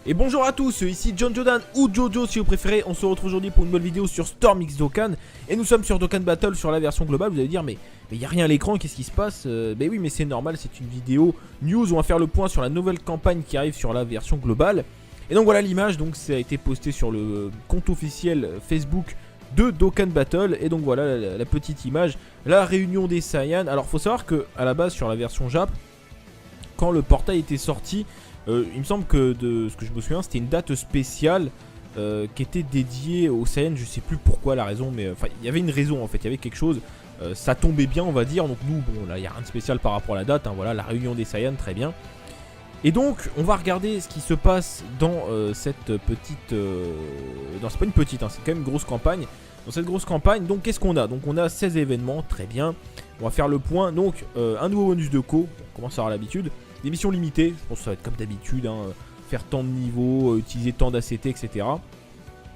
Et bonjour à tous, ici John Jordan ou Jojo si vous préférez. On se retrouve aujourd'hui pour une nouvelle vidéo sur Storm X Dokkan. Et nous sommes sur Dokkan Battle sur la version globale. Vous allez dire mais il n'y a rien à l'écran, qu'est-ce qui se passe? Ben oui, mais c'est normal, c'est une vidéo news. On va faire le point sur la nouvelle campagne qui arrive sur la version globale. Et donc voilà l'image, donc ça a été posté sur le compte officiel Facebook de Dokkan Battle. Et donc voilà la petite image, la réunion des Saiyans. Alors faut savoir que à la base sur la version Jap, quand le portail était sorti, il me semble que de ce que je me souviens, c'était une date spéciale qui était dédiée aux Saiyans. Je sais plus pourquoi la raison, mais enfin il y avait une raison en fait, il y avait quelque chose. Ça tombait bien, on va dire. Donc nous, bon là il n'y a rien de spécial par rapport à la date, hein, voilà la réunion des Saiyans, très bien. Et donc on va regarder ce qui se passe dans cette petite... Non, c'est pas une petite, hein, c'est quand même une grosse campagne. Dans cette grosse campagne, donc qu'est-ce qu'on a? Donc on a 16 événements, très bien. On va faire le point. Donc un nouveau bonus de co, on commence à avoir l'habitude. Des missions limitées, je pense que ça va être comme d'habitude, hein, faire tant de niveaux, utiliser tant d'ACT, etc.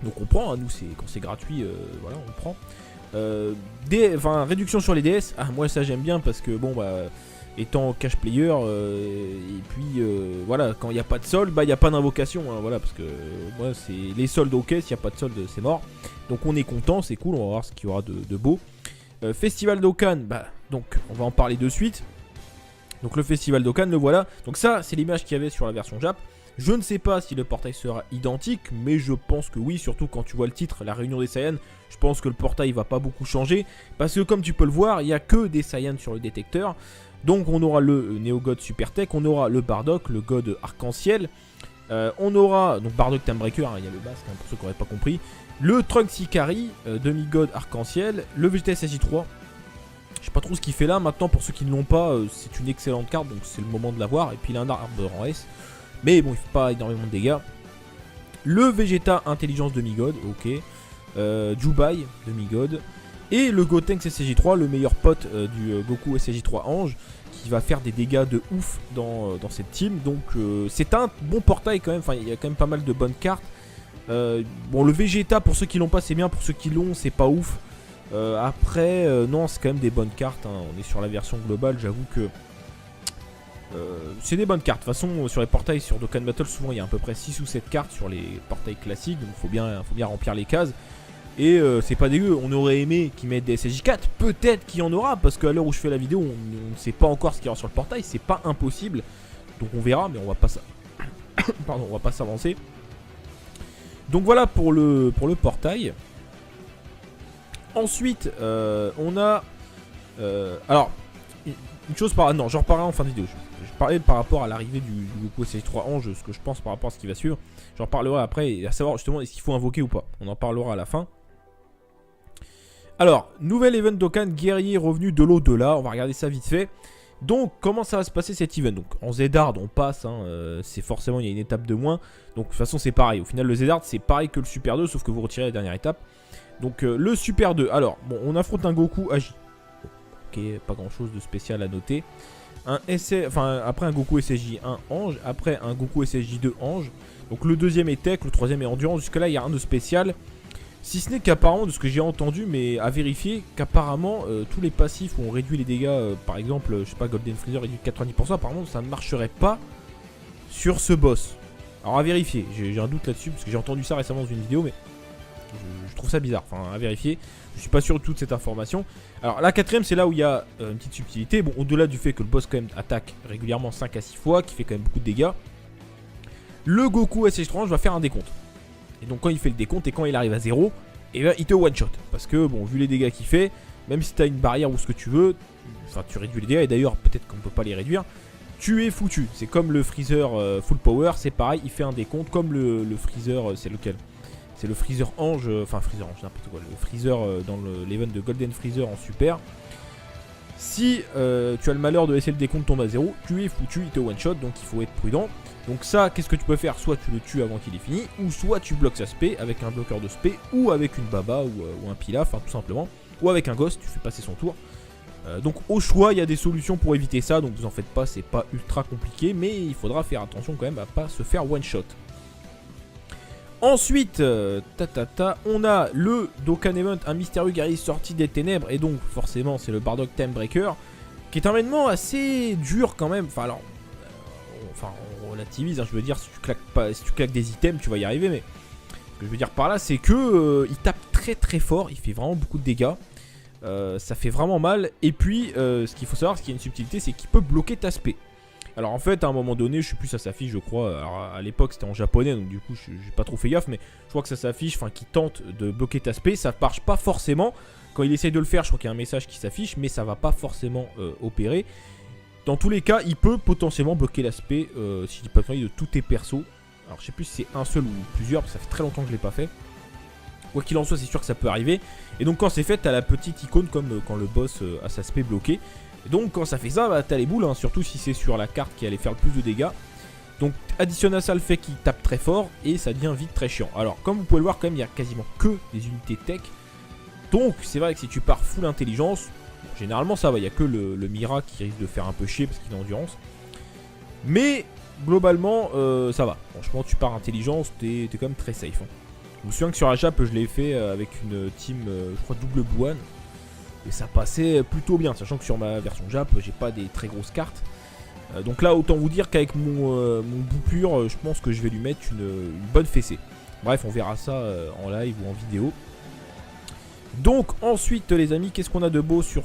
Donc on prend, hein, nous quand c'est gratuit, voilà, on prend. Réduction sur les DS, ah moi ça j'aime bien parce que bon bah étant cash player, et puis voilà, quand il n'y a pas de solde, bah il n'y a pas d'invocation, hein, voilà, parce que moi c'est les soldes ok, s'il n'y a pas de solde c'est mort. Donc on est content, c'est cool, on va voir ce qu'il y aura de beau. Festival Dokkan, bah donc on va en parler de suite. Donc le Festival Dokkan, le voilà. Donc ça, c'est l'image qu'il y avait sur la version Jap. Je ne sais pas si le portail sera identique, mais je pense que oui, surtout quand tu vois le titre, la réunion des Saiyans. Je pense que le portail va pas beaucoup changer, parce que comme tu peux le voir, il n'y a que des Saiyans sur le détecteur. Donc on aura le Neo God Super Tech, on aura le Bardock, le God Arc-en-Ciel. On aura, donc Bardock Timebreaker, hein, il y a le basque, hein, pour ceux qui n'auraient pas compris. Le Trunks Ikari, Demi-God Arc-en-Ciel, le Vegeta SSJ3. Je sais pas trop ce qu'il fait là. Maintenant, pour ceux qui ne l'ont pas, c'est une excellente carte, donc c'est le moment de l'avoir. Et puis il a un arbre en S, mais bon, il fait pas énormément de dégâts. Le Vegeta Intelligence Demi-God, ok. Jubai Demi-God. Et le Gotenks SSJ3, le meilleur pote du Goku SSJ3 Ange, qui va faire des dégâts de ouf dans cette team. Donc c'est un bon portail quand même. Enfin, il y a quand même pas mal de bonnes cartes. Bon, le Vegeta, pour ceux qui l'ont pas, c'est bien. Pour ceux qui l'ont, c'est pas ouf. Après, non, c'est quand même des bonnes cartes, hein. On est sur la version globale, j'avoue que c'est des bonnes cartes. De toute façon, sur les portails sur Dokkan Battle, souvent il y a à peu près 6 ou 7 cartes sur les portails classiques, donc faut bien remplir les cases. Et c'est pas dégueu, on aurait aimé qu'ils mettent des SSJ4, peut-être qu'il y en aura, parce qu'à l'heure où je fais la vidéo, on ne sait pas encore ce qu'il y aura sur le portail, c'est pas impossible. Donc on verra, mais on va pas Pardon, on va pas s'avancer. Donc voilà pour le portail. Ensuite, on a... alors, une chose par... Non, j'en reparlerai en fin de vidéo. Je parlais par rapport à l'arrivée du Goku SSJ3 Ange, ce que je pense par rapport à ce qui va suivre. J'en parlerai après, et à savoir justement, est-ce qu'il faut invoquer ou pas. On en parlera à la fin. Alors, nouvel event Dokkan, guerrier revenu de l'au-delà. On va regarder ça vite fait. Donc, comment ça va se passer cet event? Donc, en Zedard, on passe, hein, c'est forcément, il y a une étape de moins. Donc, de toute façon, c'est pareil. Au final, le Zedard, c'est pareil que le Super 2, sauf que vous retirez la dernière étape. Donc le Super 2, alors bon, on affronte un Goku Agi. Ok, pas grand chose de spécial à noter. Après un Goku SSJ1 Ange, après un Goku SSJ2 Ange. Donc le deuxième est Tech, le troisième est Endurance. Jusque là il n'y a rien de spécial. Si ce n'est qu'apparemment, de ce que j'ai entendu, mais à vérifier, qu'apparemment tous les passifs où on réduit les dégâts, par exemple, je sais pas, Golden Freezer réduit de 90%, apparemment ça ne marcherait pas sur ce boss. Alors à vérifier, j'ai un doute là-dessus, parce que j'ai entendu ça récemment dans une vidéo, mais... Je trouve ça bizarre, enfin à vérifier. Je suis pas sûr de toute cette information. Alors la quatrième, c'est là où il y a une petite subtilité. Bon, au-delà du fait que le boss quand même attaque régulièrement 5 à 6 fois, qui fait quand même beaucoup de dégâts, le Goku SSJ3 va faire un décompte. Et donc quand il fait le décompte et quand il arrive à 0, et ben, il te one shot. Parce que bon, vu les dégâts qu'il fait, même si tu as une barrière ou ce que tu veux, enfin tu réduis les dégâts, et d'ailleurs peut-être qu'on peut pas les réduire, tu es foutu. C'est comme le Freezer full power, c'est pareil, il fait un décompte. Comme le Freezer, c'est lequel? C'est le Freezer Ange, enfin Freezer Ange, n'importe quoi, le Freezer dans l'event de Golden Freezer en super. Si tu as le malheur de laisser le décompte tomber à 0, tu es foutu, il te one shot, donc il faut être prudent. Donc ça, qu'est-ce que tu peux faire? Soit tu le tues avant qu'il ait fini, ou soit tu bloques sa spé avec un bloqueur de spé, ou avec une baba, ou un pilaf, hein, tout simplement, ou avec un ghost, tu fais passer son tour. Donc au choix, il y a des solutions pour éviter ça, donc vous en faites pas, c'est pas ultra compliqué, mais il faudra faire attention quand même à pas se faire one shot. Ensuite, on a le Dokkan Event, un mystérieux guerrier sorti des ténèbres, et donc forcément c'est le Bardock Timebreaker, qui est un événement assez dur quand même. Enfin alors, enfin on relativise, hein, je veux dire, si tu claques des items, tu vas y arriver, mais ce que je veux dire par là, c'est que il tape très très fort, il fait vraiment beaucoup de dégâts. Ça fait vraiment mal. Et puis, ce qu'il faut savoir, ce qui est une subtilité, c'est qu'il peut bloquer ta spé. Alors en fait, à un moment donné, je sais plus, ça s'affiche, je crois. Alors, à l'époque, c'était en japonais, donc du coup, j'ai pas trop fait gaffe, mais je crois que ça s'affiche, enfin, qui tente de bloquer ta spé. Ça marche pas forcément. Quand il essaye de le faire, je crois qu'il y a un message qui s'affiche, mais ça va pas forcément opérer. Dans tous les cas, il peut potentiellement bloquer l'aspect, si je dis pas de conneries, de tous tes persos. Alors je sais plus si c'est un seul ou plusieurs, parce que ça fait très longtemps que je l'ai pas fait. Quoi qu'il en soit, c'est sûr que ça peut arriver. Et donc quand c'est fait, t'as la petite icône comme quand le boss a sa spé bloquée. Et donc quand ça fait ça, bah, t'as les boules, hein, surtout si c'est sur la carte qui allait faire le plus de dégâts. Donc additionne à ça le fait qu'il tape très fort et ça devient vite très chiant. Alors comme vous pouvez le voir, quand même, il n'y a quasiment que des unités tech. Donc c'est vrai que si tu pars full intelligence, généralement ça va, il n'y a que le Mira qui risque de faire un peu chier parce qu'il a endurance. Mais globalement ça va. Franchement tu pars intelligence, t'es quand même très safe. Hein. Je me souviens que sur la Jap je l'ai fait avec une team, je crois double Bouane. Et ça passait plutôt bien, sachant que sur ma version Jap j'ai pas des très grosses cartes. Donc là autant vous dire qu'avec mon bouclure, je pense que je vais lui mettre une bonne fessée. Bref, on verra ça en live ou en vidéo. Donc ensuite les amis, qu'est-ce qu'on a de beau sur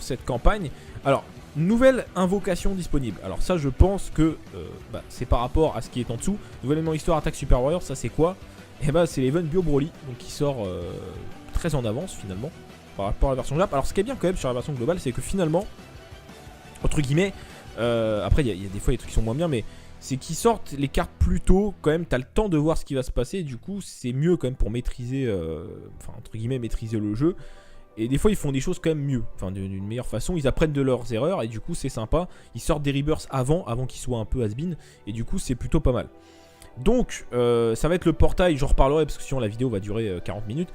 cette campagne? Alors, nouvelle invocation disponible. Alors ça je pense que c'est par rapport à ce qui est en dessous. Nouvel élément histoire attaque Super Warrior, ça c'est quoi? Et bah c'est l'event Bio Broly, donc qui sort très en avance finalement par rapport à la version Jap. Alors ce qui est bien quand même sur la version globale, c'est que finalement, entre guillemets, après il y a des fois des trucs qui sont moins bien, mais c'est qu'ils sortent les cartes plus tôt, quand même, t'as le temps de voir ce qui va se passer, et du coup c'est mieux quand même pour maîtriser, enfin entre guillemets maîtriser le jeu. Et des fois ils font des choses quand même mieux, enfin d'une meilleure façon, ils apprennent de leurs erreurs, et du coup c'est sympa. Ils sortent des rebirths avant qu'ils soient un peu has-been, et du coup c'est plutôt pas mal. Donc ça va être le portail, j'en reparlerai parce que sinon la vidéo va durer 40 minutes.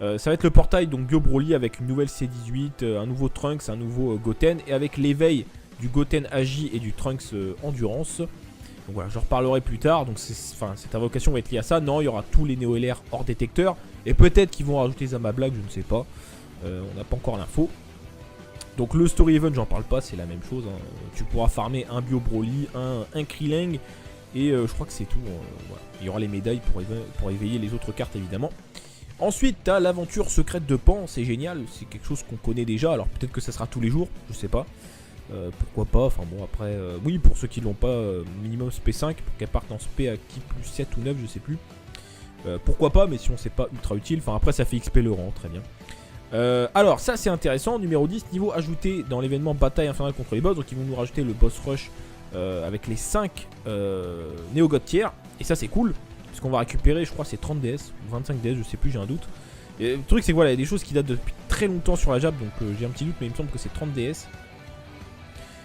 Ça va être le portail donc Bio Broly avec une nouvelle C18, un nouveau Trunks, un nouveau Goten, et avec l'éveil du Goten Agi et du Trunks Endurance. Donc voilà, j'en reparlerai plus tard. Donc cette invocation va être liée à ça. Non, il y aura tous les Néo-LR hors détecteur. Et peut-être qu'ils vont rajouter Zama Black, je ne sais pas. On n'a pas encore l'info. Donc le Story Event, j'en parle pas, c'est la même chose. Hein. Tu pourras farmer un Bio Broly, un Krillin. Et je crois que c'est tout. Voilà. Il y aura les médailles pour éveiller les autres cartes évidemment. Ensuite, tu as l'aventure secrète de Pan. C'est génial, c'est quelque chose qu'on connaît déjà. Alors peut-être que ça sera tous les jours, je sais pas. Pourquoi pas, enfin bon après oui pour ceux qui l'ont pas, minimum SP5 pour qu'elle parte en SP à qui plus 7 ou 9 je sais plus, pourquoi pas, mais si on sait pas ultra utile, enfin après ça fait XP le rang, très bien. Alors ça c'est intéressant, numéro 10, niveau ajouté dans l'événement bataille infernale contre les boss, donc ils vont nous rajouter le boss rush avec les 5 Néo-God tiers, et ça c'est cool, parce qu'on va récupérer je crois c'est 30 DS, ou 25 DS, je sais plus, j'ai un doute. Et le truc c'est que voilà, il y a des choses qui datent depuis très longtemps sur la Jap, donc j'ai un petit doute, mais il me semble que c'est 30 DS.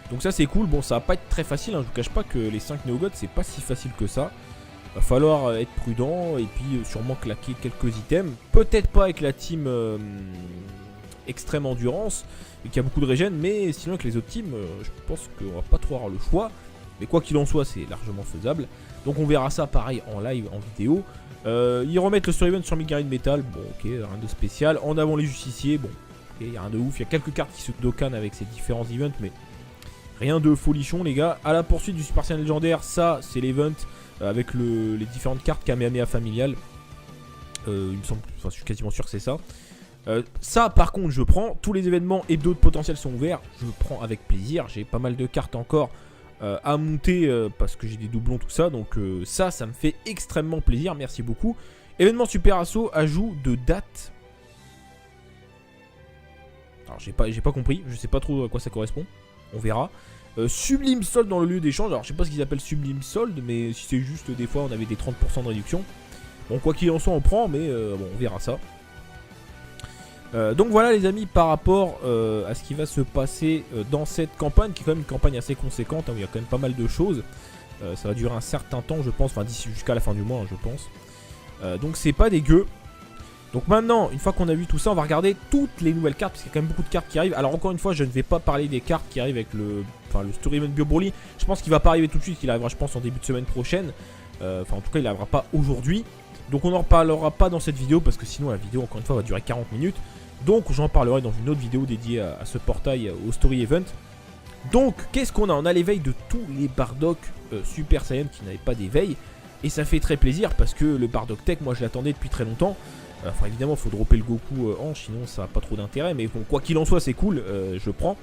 Donc ça c'est cool, bon ça va pas être très facile, hein. Je vous cache pas que les 5 Néo-God c'est pas si facile que ça. Va falloir être prudent et puis sûrement claquer quelques items. Peut-être pas avec la team extrême endurance, qui a beaucoup de régène, mais sinon avec les autres teams, je pense qu'on va pas trop avoir le choix. Mais quoi qu'il en soit, c'est largement faisable. Donc on verra ça pareil en live, en vidéo. Ils remettent le Story Event sur Migarine Metal, bon ok, rien de spécial. En avant les justiciers, bon ok, y a rien de ouf. Il y a quelques cartes qui se docanent avec ces différents events, mais rien de folichon les gars. À la poursuite du Super Saiyan légendaire, ça c'est l'event avec les différentes cartes Kamehameha familial. Il me semble, enfin je suis quasiment sûr que c'est ça. Ça par contre je prends. Tous les événements hebdo de potentiel sont ouverts. Je prends avec plaisir. J'ai pas mal de cartes encore à monter parce que j'ai des doublons tout ça. Donc ça me fait extrêmement plaisir. Merci beaucoup. Événement Super Assaut, ajout de date. Alors j'ai pas compris. Je sais pas trop à quoi ça correspond. On verra. Sublime solde dans le lieu d'échange. Alors je sais pas ce qu'ils appellent sublime solde, mais si c'est juste des fois on avait des 30% de réduction. Bon quoi qu'il en soit on prend, mais bon on verra ça. Donc voilà les amis par rapport à ce qui va se passer dans cette campagne, qui est quand même une campagne assez conséquente, hein, où il y a quand même pas mal de choses. Ça va durer un certain temps je pense, enfin d'ici jusqu'à la fin du mois hein, je pense. Donc c'est pas dégueu. Donc maintenant, une fois qu'on a vu tout ça, on va regarder toutes les nouvelles cartes, parce qu'il y a quand même beaucoup de cartes qui arrivent. Alors encore une fois, je ne vais pas parler des cartes qui arrivent avec le Story Event Bio Broly. Je pense qu'il va pas arriver tout de suite, il arrivera je pense en début de semaine prochaine. Enfin en tout cas, il n'arrivera pas aujourd'hui. Donc on n'en reparlera pas dans cette vidéo, parce que sinon la vidéo encore une fois va durer 40 minutes. Donc j'en parlerai dans une autre vidéo dédiée à ce portail, au Story Event. Donc, qu'est-ce qu'on a? On a l'éveil de tous les Bardock Super Saiyan qui n'avaient pas d'éveil. Et ça fait très plaisir parce que le Bardock Tech, moi je l'attendais depuis très longtemps. Enfin évidemment, il faut dropper le Goku Hanche, sinon ça n'a pas trop d'intérêt. Mais bon, quoi qu'il en soit, c'est cool, je prends.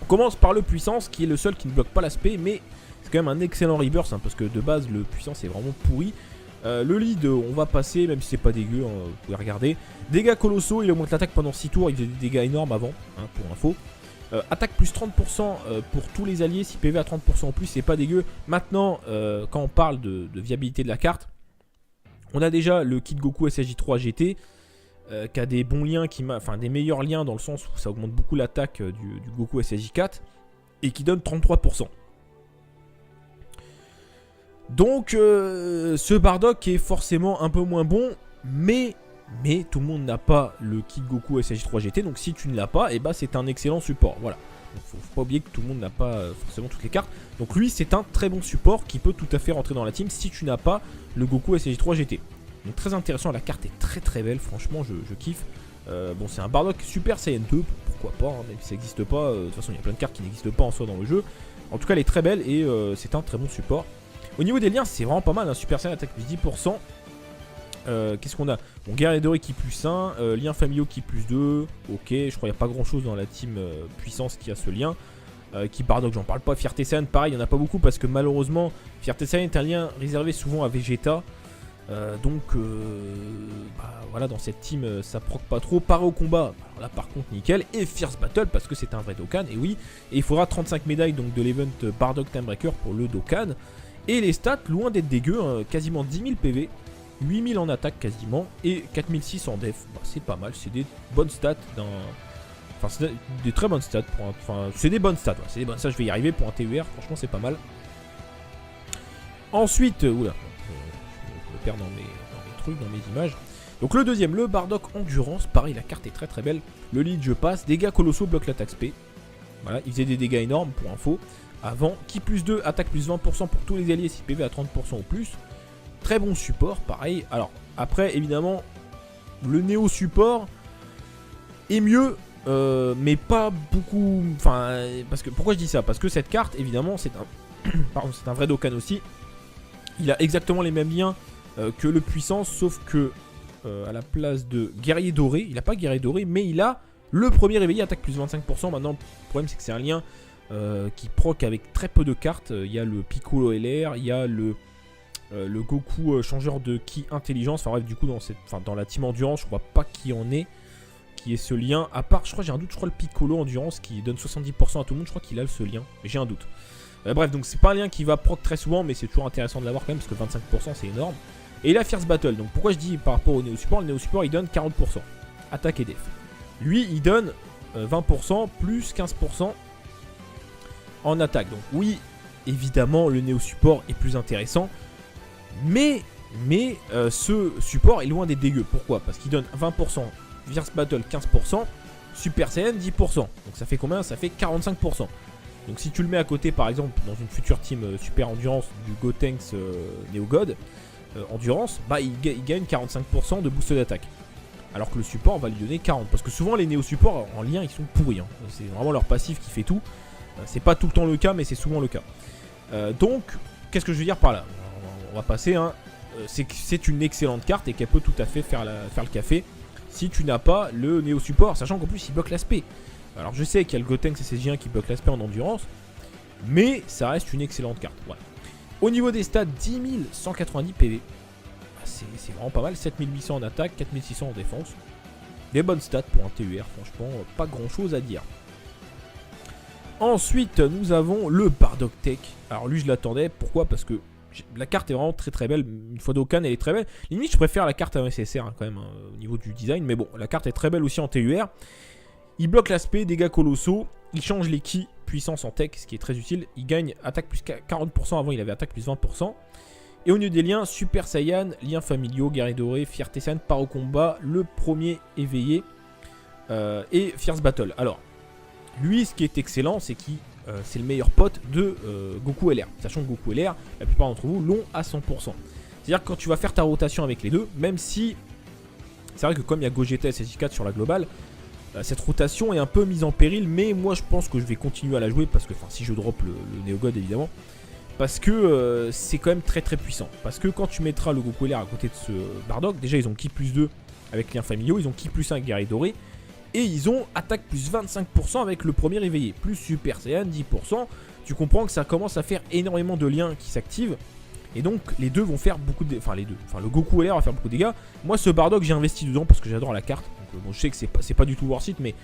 On commence par le Puissance, qui est le seul qui ne bloque pas l'aspect, mais c'est quand même un excellent Rebirth, hein, parce que de base, le Puissance est vraiment pourri. Le lead, on va passer, même si c'est pas dégueu, hein, vous pouvez regarder. Dégâts colossaux, il augmente l'attaque pendant 6 tours, il faisait des dégâts énormes avant, hein, pour info. Attaque plus 30% pour tous les alliés, si PV à 30% en plus, c'est pas dégueu. Maintenant, quand on parle de viabilité de la carte, on a déjà le kit Goku SSJ3 GT, qui a des bons liens, enfin des meilleurs liens dans le sens où ça augmente beaucoup l'attaque du Goku SSJ4, et qui donne 33%. Donc ce Bardock est forcément un peu moins bon, mais tout le monde n'a pas le kit Goku SSJ3 GT, donc si tu ne l'as pas, et bah c'est un excellent support, voilà. Donc faut pas oublier que tout le monde n'a pas forcément toutes les cartes, donc lui c'est un très bon support qui peut tout à fait rentrer dans la team si tu n'as pas le Goku SSJ3 GT. Donc très intéressant, la carte est très très belle, franchement je kiffe. Bon c'est un Bardock Super Saiyan 2, pourquoi pas, hein, même si ça n'existe pas, de toute façon il y a plein de cartes qui n'existent pas en soi dans le jeu. En tout cas elle est très belle et c'est un très bon support. Au niveau des liens, c'est vraiment pas mal, un Super Saiyan attaque plus 10%. Qu'est-ce qu'on a? Bon, guerrier doré qui plus 1, liens familiaux qui plus 2. Ok, je crois qu'il n'y a pas grand chose dans la team puissance qui a ce lien. Qui Bardock, j'en parle pas. Fierté Saiyan, pareil, il n'y en a pas beaucoup parce que malheureusement, Fierté Saiyan est un lien réservé souvent à Vegeta. Donc, voilà, dans cette team, ça proc pas trop. Paré au combat, alors là par contre, nickel. Et Fierce Battle parce que c'est un vrai Dokkan, et oui. Et il faudra 35 médailles donc, de l'event Bardock Timebreaker pour le Dokkan. Et les stats, loin d'être dégueu, hein, quasiment 10 000 PV, 8000 en attaque quasiment, et 4600 en def. Bah, c'est pas mal, c'est des bonnes stats Enfin, c'est des très bonnes stats pour un... Enfin, c'est des bonnes stats, ouais. C'est des bonnes stats, je vais y arriver pour un TUR, franchement c'est pas mal. Ensuite, oula, je me perds dans mes trucs, dans mes images. Donc le deuxième, le Bardock Endurance, pareil, la carte est très très belle. Le lead, je passe, dégâts colossaux, bloque l'attaque SP. Voilà, il faisait des dégâts énormes pour info. Avant, qui plus 2, attaque plus 20% pour tous les alliés si PV à 30% ou plus. Très bon support, pareil. Alors, après, évidemment, le Néo support est mieux, mais pas beaucoup. Enfin, parce que pourquoi je dis ça? Parce que cette carte, évidemment, c'est un, pardon, c'est un vrai Dokkan aussi. Il a exactement les mêmes liens que le Puissance, sauf que à la place de Guerrier Doré, il n'a pas Guerrier Doré, mais il a le premier réveillé, attaque plus 25%. Maintenant, le problème, c'est que c'est un lien qui proc avec très peu de cartes. Il y a le Piccolo LR, il y a le Goku changeur de ki intelligence. Enfin bref, du coup dans la team endurance, je crois pas qu'il y en ait qui est ce lien. À part, je crois, j'ai un doute, je crois le Piccolo endurance qui donne 70% à tout le monde, je crois qu'il a ce lien, mais j'ai un doute. Bref, donc c'est pas un lien qui va proc très souvent, mais c'est toujours intéressant de l'avoir quand même parce que 25% c'est énorme. Et la Fierce Battle, donc pourquoi je dis par rapport au Néo Support, le Néo Support il donne 40% attaque et def. Lui il donne 20% plus 15% en attaque. Donc oui, évidemment le Néo Support est plus intéressant. Mais ce support est loin d'être dégueu. Pourquoi? Parce qu'il donne 20%, Fierce Battle 15%, Super Saiyan 10%. Donc ça fait combien? Ça fait 45%. Donc si tu le mets à côté par exemple dans une future team Super Endurance du Gotenks Neo God Endurance, bah il gagne 45% de boost d'attaque. Alors que le support va lui donner 40%. Parce que souvent les Néo Supports en lien ils sont pourris. Hein. C'est vraiment leur passif qui fait tout. C'est pas tout le temps le cas mais c'est souvent le cas. Donc qu'est-ce que je veux dire par là? On va passer, hein. C'est une excellente carte et qu'elle peut tout à fait faire le café si tu n'as pas le Néo Support, sachant qu'en plus il bloque l'aspect. Alors je sais qu'il y a le Gotenks SSJ1 qui bloque l'aspect en endurance, mais ça reste une excellente carte. Voilà. Au niveau des stats, 10 190 PV. Bah, c'est vraiment pas mal, 7800 en attaque, 4600 en défense. Des bonnes stats pour un TUR, franchement, pas grand chose à dire. Ensuite, nous avons le Bardock Tech. Alors lui je l'attendais, pourquoi? Parce que la carte est vraiment très très belle. Une fois Dokkan, elle est très belle. Limite, je préfère la carte à SSR hein, quand même, hein, au niveau du design. Mais bon, la carte est très belle aussi en TUR. Il bloque l'aspect, dégâts colossaux. Il change les ki puissance en tech, ce qui est très utile. Il gagne attaque plus 40%. Avant, il avait attaque plus 20%. Et au niveau des liens, Super Saiyan, liens familiaux, guerrier doré, Fierté Saiyan, part au combat, le premier éveillé et Fierce Battle. Alors, lui, ce qui est excellent, c'est qu'il c'est le meilleur pote de Goku LR. Sachant que Goku LR, la plupart d'entre vous l'ont à 100%. C'est-à-dire que quand tu vas faire ta rotation avec les deux, même si c'est vrai que comme il y a Gogeta et SSJ4 sur la globale, cette rotation est un peu mise en péril, mais moi je pense que je vais continuer à la jouer parce que, enfin si je drop le Néogod évidemment, parce que c'est quand même très très puissant. Parce que quand tu mettras le Goku LR à côté de ce Bardock, déjà ils ont Ki plus 2 avec liens familiaux, ils ont Ki plus 1 avec guerrier doré, et ils ont attaque plus 25% avec le premier éveillé, plus Super Saiyan 10%. Tu comprends que ça commence à faire énormément de liens qui s'activent. Et donc les deux vont faire beaucoup de... Enfin les deux. Enfin le Goku LR va faire beaucoup de dégâts. Moi ce Bardock j'ai investi dedans parce que j'adore la carte. Donc bon, je sais que c'est pas du tout worth it, mais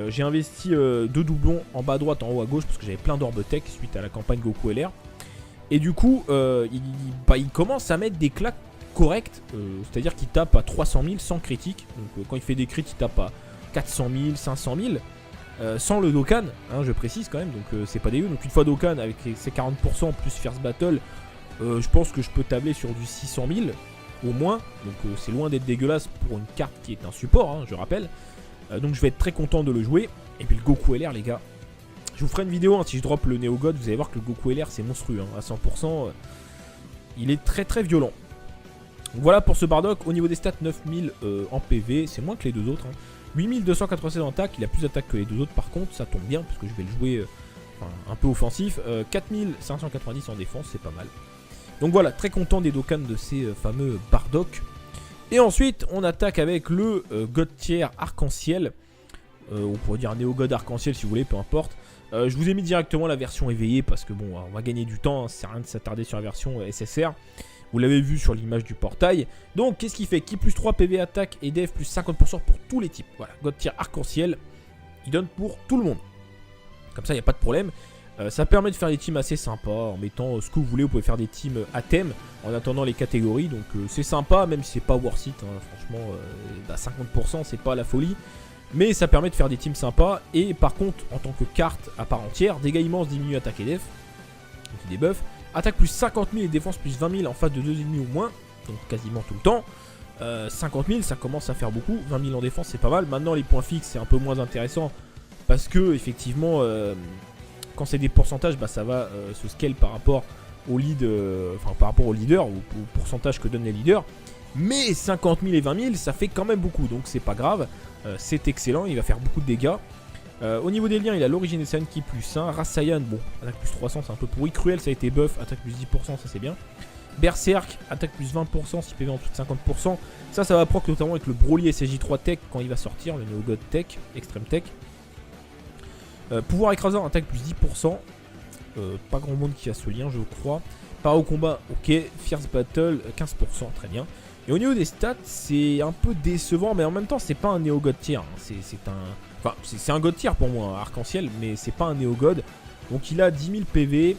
j'ai investi 2 doublons en bas à droite, en haut à gauche, parce que j'avais plein d'orbes tech suite à la campagne Goku LR. Et du coup il commence à mettre des claques correctes. C'est-à-dire qu'il tape à 300 000 sans critique. Donc quand il fait des crits il tape à 400 000, 500 000. Sans le Dokkan, hein, je précise quand même, donc c'est pas dégueu. Donc une fois Dokkan avec ses 40% plus Fierce Battle, je pense que je peux tabler sur du 600 000 au moins. Donc c'est loin d'être dégueulasse pour une carte qui est un support, hein, je rappelle. Donc je vais être très content de le jouer. Et puis le Goku LR les gars, je vous ferai une vidéo hein, si je drop le Néogod, vous allez voir que le Goku LR c'est monstrueux, hein, à 100%. Il est très très violent. Donc voilà pour ce Bardock. Au niveau des stats, 9000 en PV, c'est moins que les deux autres, hein. 8287 en attaque, il a plus d'attaque que les deux autres par contre, ça tombe bien parce que je vais le jouer un peu offensif. 4590 en défense, c'est pas mal. Donc voilà, très content des Dokkan de ces fameux Bardock. Et ensuite, on attaque avec le God Tier Arc-en-Ciel. On pourrait dire Néogod Arc-en-Ciel si vous voulez, peu importe. Je vous ai mis directement la version éveillée parce que bon, on va gagner du temps, hein, ça sert à rien de s'attarder sur la version SSR. Vous l'avez vu sur l'image du portail. Donc qu'est-ce qu'il fait? Ki plus 3 PV attaque et def plus 50% pour tous les types. Voilà, God Tier Arc-en-Ciel, il donne pour tout le monde. Comme ça, il n'y a pas de problème. Ça permet de faire des teams assez sympas en mettant ce que vous voulez. Vous pouvez faire des teams à thème en attendant les catégories. Donc c'est sympa, même si c'est pas worth it, hein. Franchement, 50% c'est pas la folie. Mais ça permet de faire des teams sympas. Et par contre, en tant que carte à part entière, dégâts immenses diminue attaque et def. Donc il débuff. Attaque plus 50 000 et défense plus 20 000 en face de 2 ennemis ou moins. Donc quasiment tout le temps. 50 000 ça commence à faire beaucoup. 20 000 en défense c'est pas mal. Maintenant les points fixes c'est un peu moins intéressant. Parce que effectivement quand c'est des pourcentages bah, ça va se scale par rapport au lead, par rapport au leader ou au pourcentage que donnent les leaders. Mais 50 000 et 20 000 ça fait quand même beaucoup. Donc c'est pas grave. C'est excellent. Il va faire beaucoup de dégâts. Au niveau des liens, il a l'origine des Saiyan qui est plus 1. Race Saiyan, bon, attaque plus 300, c'est un peu pourri. Cruel, ça a été buff, attaque plus 10%, ça c'est bien. Berserk, attaque plus 20%, 6 PV en dessous de 50%. Ça va proc notamment avec le Broly SSJ3 Tech quand il va sortir, le Neogod Tech, Extreme Tech. Pouvoir écrasant, attaque plus 10%. Pas grand monde qui a ce lien, je crois. Par au combat, ok. Fierce Battle, 15%, très bien. Et au niveau des stats, c'est un peu décevant, mais en même temps, c'est pas un Néogod tier. Hein. C'est un God tier pour moi, un Arc-en-Ciel, mais c'est pas un Néogod. Donc il a 10 000 PV,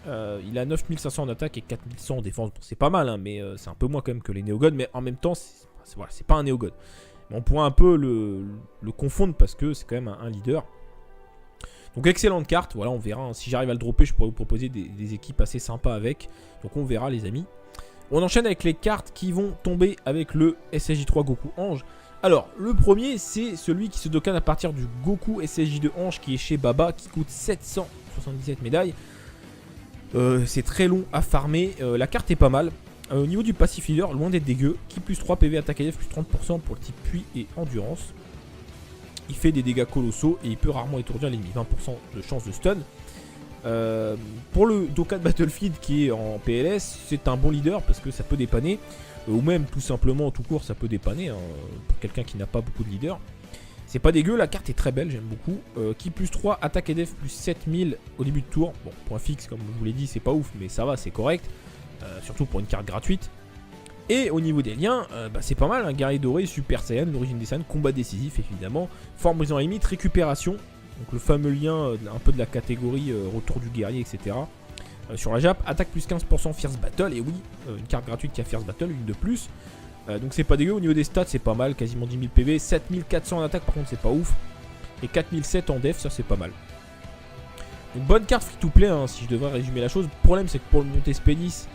il a 9500 en attaque et 4100 en défense. Bon, c'est pas mal, hein, mais c'est un peu moins quand même que les Néogods. Mais en même temps, c'est pas un Néogod. Mais on pourrait un peu le confondre parce que c'est quand même un leader. Donc excellente carte, voilà, on verra. Hein. Si j'arrive à le dropper, je pourrais vous proposer des équipes assez sympas avec. Donc on verra les amis. On enchaîne avec les cartes qui vont tomber avec le SSJ3 Goku Ange. Alors, le premier, c'est celui qui se dokkan à partir du Goku SSJ2 Ange qui est chez Baba, qui coûte 777 médailles. C'est très long à farmer. La carte est pas mal. Au niveau du passif leader, loin d'être dégueu. Ki plus 3 PV attaque et def plus 30% pour le type puits et endurance. Il fait des dégâts colossaux et il peut rarement étourdir l'ennemi. 20% de chance de stun. Pour le Dokkan Battlefield qui est en PLS, c'est un bon leader parce que ça peut dépanner. Ou même tout simplement, tout court, ça peut dépanner hein, pour quelqu'un qui n'a pas beaucoup de leaders. C'est pas dégueu, la carte est très belle, j'aime beaucoup. Ki plus 3, attaque et def plus 7000 au début de tour. Bon, point fixe, comme je vous l'ai dit, c'est pas ouf, mais ça va, c'est correct. Surtout pour une carte gratuite. Et au niveau des liens, c'est pas mal, un guerrier doré, Super Saiyan, l'origine des Saiyans, combat décisif évidemment, forme brisant la limite, récupération, donc le fameux lien un peu de la catégorie retour du guerrier, etc. Sur la Jap, attaque plus 15% Fierce Battle, et oui, une carte gratuite qui a Fierce Battle, une de plus. Donc c'est pas dégueu, au niveau des stats c'est pas mal, quasiment 10 000 PV, 7400 en attaque par contre c'est pas ouf, et 4007 en def, ça c'est pas mal. Une bonne carte free to play hein, si je devrais résumer la chose. Le problème c'est que pour le monter Spédis,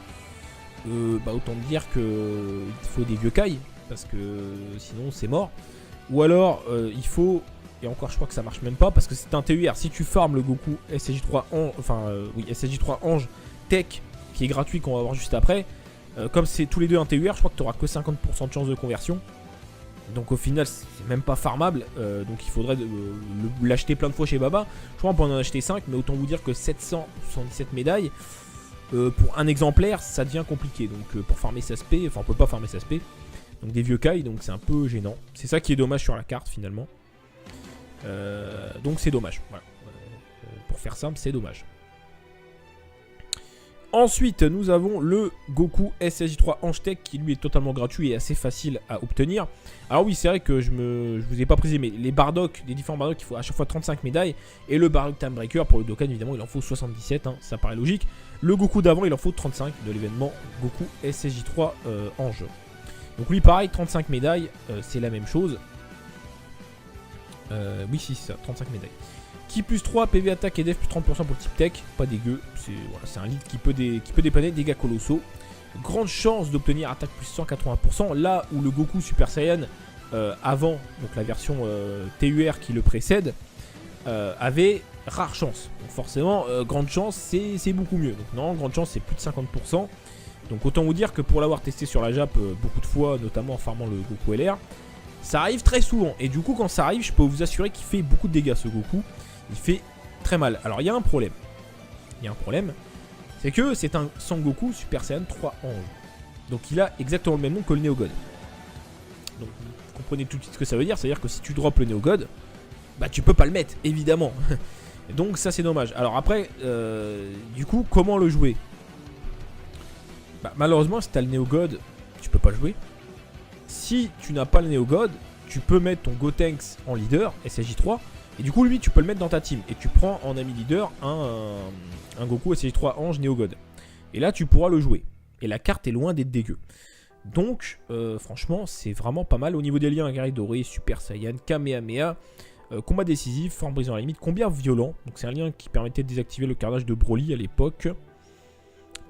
autant dire qu'il faut des vieux cailles, parce que sinon c'est mort. Ou alors il faut, et encore je crois que ça marche même pas, parce que c'est un TUR, si tu farmes le Goku SSJ3 Ange, SSJ3 Ange Tech, qui est gratuit qu'on va voir juste après, comme c'est tous les deux un TUR, je crois que tu auras que 50% de chance de conversion. Donc au final c'est même pas farmable, donc il faudrait l'acheter plein de fois chez Baba. Je crois qu'on peut en acheter 5, mais autant vous dire que 777 médailles, pour un exemplaire ça devient compliqué. Donc pour farmer sa spé, enfin on peut pas farmer sa spé, donc des vieux cailles, donc c'est un peu gênant. C'est ça qui est dommage sur la carte finalement. Donc c'est dommage, voilà. Pour faire simple, c'est dommage. Ensuite, nous avons le Goku SSJ3 Ange Tech qui lui est totalement gratuit et assez facile à obtenir. Alors oui, c'est vrai que je vous ai pas précisé, mais les Bardock, les différents Bardock, il faut à chaque fois 35 médailles. Et le Bardock Time Breaker, pour le Dokkan, évidemment, il en faut 77, hein, ça paraît logique. Le Goku d'avant, il en faut 35 de l'événement Goku SSJ3 Ange. Donc lui, pareil, 35 médailles, c'est la même chose. Oui, si, c'est ça, 35 médailles. Ki plus 3, PV attaque et def plus 30% pour le type tech, pas dégueu, c'est un lead qui peut dépanner, dégâts colossaux. Grande chance d'obtenir attaque plus 180%, là où le Goku Super Saiyan avant, donc la version TUR qui le précède, avait rare chance. Donc forcément, grande chance c'est beaucoup mieux. Donc non, grande chance c'est plus de 50%. Donc autant vous dire que pour l'avoir testé sur la Jap beaucoup de fois, notamment en farmant le Goku LR, ça arrive très souvent. Et du coup quand ça arrive, je peux vous assurer qu'il fait beaucoup de dégâts ce Goku. Il fait très mal. Alors il y a un problème. C'est que c'est un Sangoku Super Saiyan 3 Ange. Donc il a exactement le même nom que le Neo God. Donc vous comprenez tout de suite ce que ça veut dire. C'est-à-dire que si tu drops le Neo God, bah tu peux pas le mettre, évidemment. Donc ça c'est dommage. Alors après, du coup, comment le jouer? Bah, malheureusement, si tu as le Neo God, tu peux pas le jouer. Si tu n'as pas le Neo God, tu peux mettre ton Gotenks en leader, SSJ3. Et du coup, lui, tu peux le mettre dans ta team. Et tu prends en ami leader un Goku SSJ3 Ange Neo God. Et là, tu pourras le jouer. Et la carte est loin d'être dégueu. Donc, franchement, c'est vraiment pas mal. Au niveau des liens, guerrier doré, Super Saiyan, Kamehameha, combat décisif, forme brisant à la limite, combat violent. Donc, c'est un lien qui permettait de désactiver le carnage de Broly à l'époque.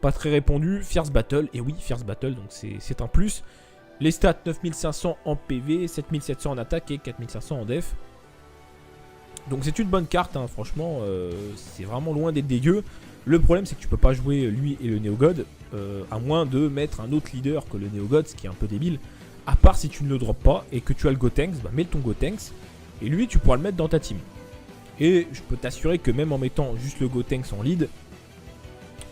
Pas très répandu. Fierce Battle. Et oui, Fierce Battle, donc c'est un plus. Les stats 9500 en PV, 7700 en attaque et 4500 en def. Donc c'est une bonne carte, hein, franchement, c'est vraiment loin d'être dégueu. Le problème c'est que tu peux pas jouer lui et le Neo God, à moins de mettre un autre leader que le Neo God, ce qui est un peu débile. À part si tu ne le drops pas et que tu as le Gotenks, bah mets ton Gotenks, et lui tu pourras le mettre dans ta team. Et je peux t'assurer que même en mettant juste le Gotenks en lead,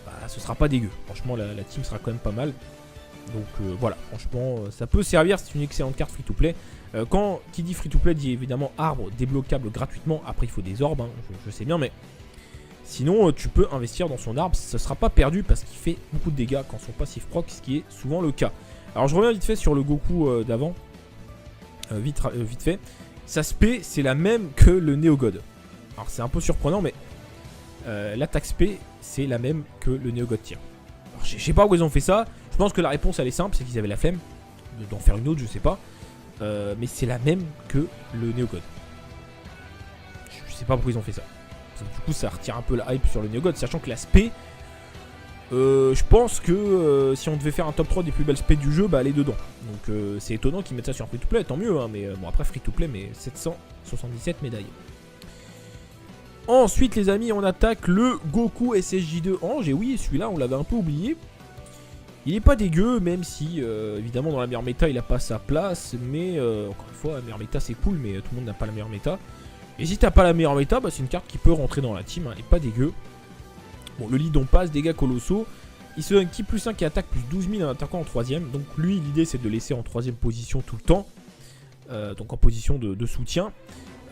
bah ce sera pas dégueu. Franchement la team sera quand même pas mal. Donc voilà, franchement ça peut servir, c'est une excellente carte free to play. Qui dit free to play dit évidemment arbre débloquable gratuitement. Après il faut des orbes, hein, je sais bien, mais sinon tu peux investir dans son arbre, ce sera pas perdu parce qu'il fait beaucoup de dégâts quand son passif proc, ce qui est souvent le cas. Alors je reviens vite fait sur le Goku d'avant, vite fait. Sa spé c'est la même que le Neo God. Alors c'est un peu surprenant, mais l'attaque spé c'est la même que le Neo God tier. Alors je sais pas où ils ont fait ça. Je pense que la réponse elle est simple, c'est qu'ils avaient la flemme d'en faire une autre, je sais pas. Mais c'est la même que le Neo God. Je sais pas pourquoi ils ont fait ça. Du coup ça retire un peu la hype sur le Neo God, sachant que la spé, je pense que si on devait faire un top 3 des plus belles spé du jeu, bah elle est dedans. Donc c'est étonnant qu'ils mettent ça sur free to play, tant mieux, hein, mais bon après free to play, mais 777 médailles. Ensuite les amis, on attaque le Goku SSJ2 Ange, et oui celui-là on l'avait un peu oublié. Il est pas dégueu, même si évidemment dans la meilleure méta il a pas sa place, mais encore une fois la meilleure méta c'est cool, mais tout le monde n'a pas la meilleure méta. Et si t'as pas la meilleure méta, bah, c'est une carte qui peut rentrer dans la team, hein, elle est pas dégueu. Bon, le lead on passe, dégâts colossaux. Il se donne ki plus 5 et attaque plus 12 000 en attaquant en 3ème. Donc lui l'idée c'est de le laisser en 3ème position tout le temps, donc en position de soutien.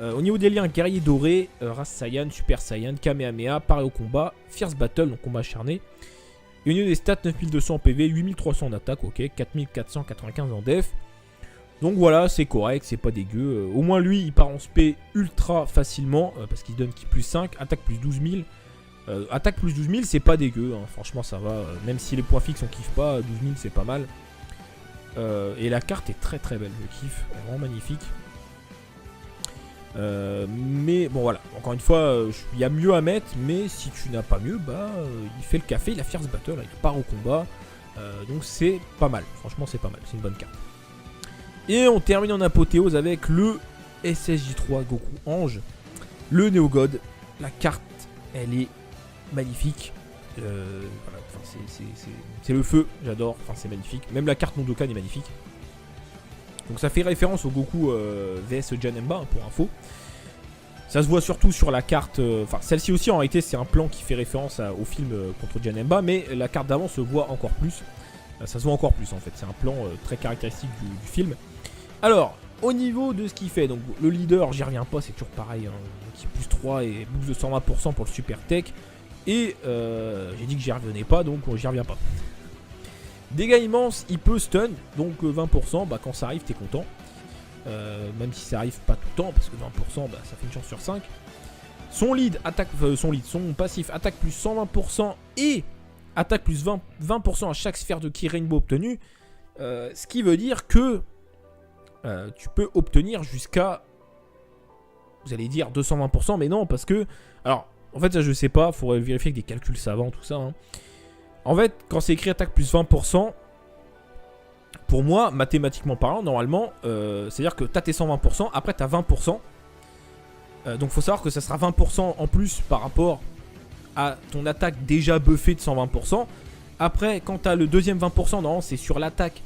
Au niveau des liens, guerrier doré, race Saiyan, Super Saiyan, Kamehameha, pareil au combat, Fierce Battle, donc combat acharné. Et au niveau des stats, 9200 en PV, 8300 en attaque, ok, 4495 en def. Donc voilà, c'est correct, c'est pas dégueu. Au moins lui, il part en spé ultra facilement, parce qu'il donne ki plus 5, attaque plus 12 000. Attaque plus 12 000, c'est pas dégueu, hein, franchement ça va. Même si les points fixes on kiffe pas, 12 000 c'est pas mal. Et la carte est très très belle, je kiffe, elle est vraiment magnifique. Mais bon voilà, encore une fois, il y a mieux à mettre, mais si tu n'as pas mieux, bah il fait le café, il a Fierce Battle, il part au combat, donc c'est pas mal, franchement c'est pas mal, c'est une bonne carte. Et on termine en apothéose avec le SSJ3 Goku Ange, le Neo God. La carte, elle est magnifique, voilà, c'est le feu, j'adore, enfin c'est magnifique, même la carte non Dokkan est magnifique. Donc ça fait référence au Goku vs Janemba, hein, pour info. Ça se voit surtout sur la carte, enfin celle-ci aussi en réalité c'est un plan qui fait référence au film contre Janemba, mais la carte d'avant se voit encore plus. Ça se voit encore plus en fait, c'est un plan très caractéristique du film. Alors, au niveau de ce qu'il fait, donc le leader, j'y reviens pas, c'est toujours pareil, hein, qui plus 3 et boost de 120% pour le super tech. Et j'ai dit que j'y revenais pas, donc j'y reviens pas. Dégâts immenses, il peut stun, donc 20%, bah, quand ça arrive t'es content. Même si ça arrive pas tout le temps, parce que 20%, bah, ça fait une chance sur 5. Son lead, son passif, attaque plus 120% et attaque plus 20% à chaque sphère de ki Rainbow obtenue. Ce qui veut dire que tu peux obtenir jusqu'à, vous allez dire 220%, mais non, parce que, alors, en fait ça je sais pas, faudrait vérifier avec des calculs savants, tout ça, hein. En fait, quand c'est écrit attaque plus 20%, pour moi, mathématiquement parlant, normalement, c'est-à-dire que tu as tes 120%, après tu as 20%. Donc faut savoir que ça sera 20% en plus par rapport à ton attaque déjà buffée de 120%. Après, quand tu as le deuxième 20%, normalement c'est sur l'attaque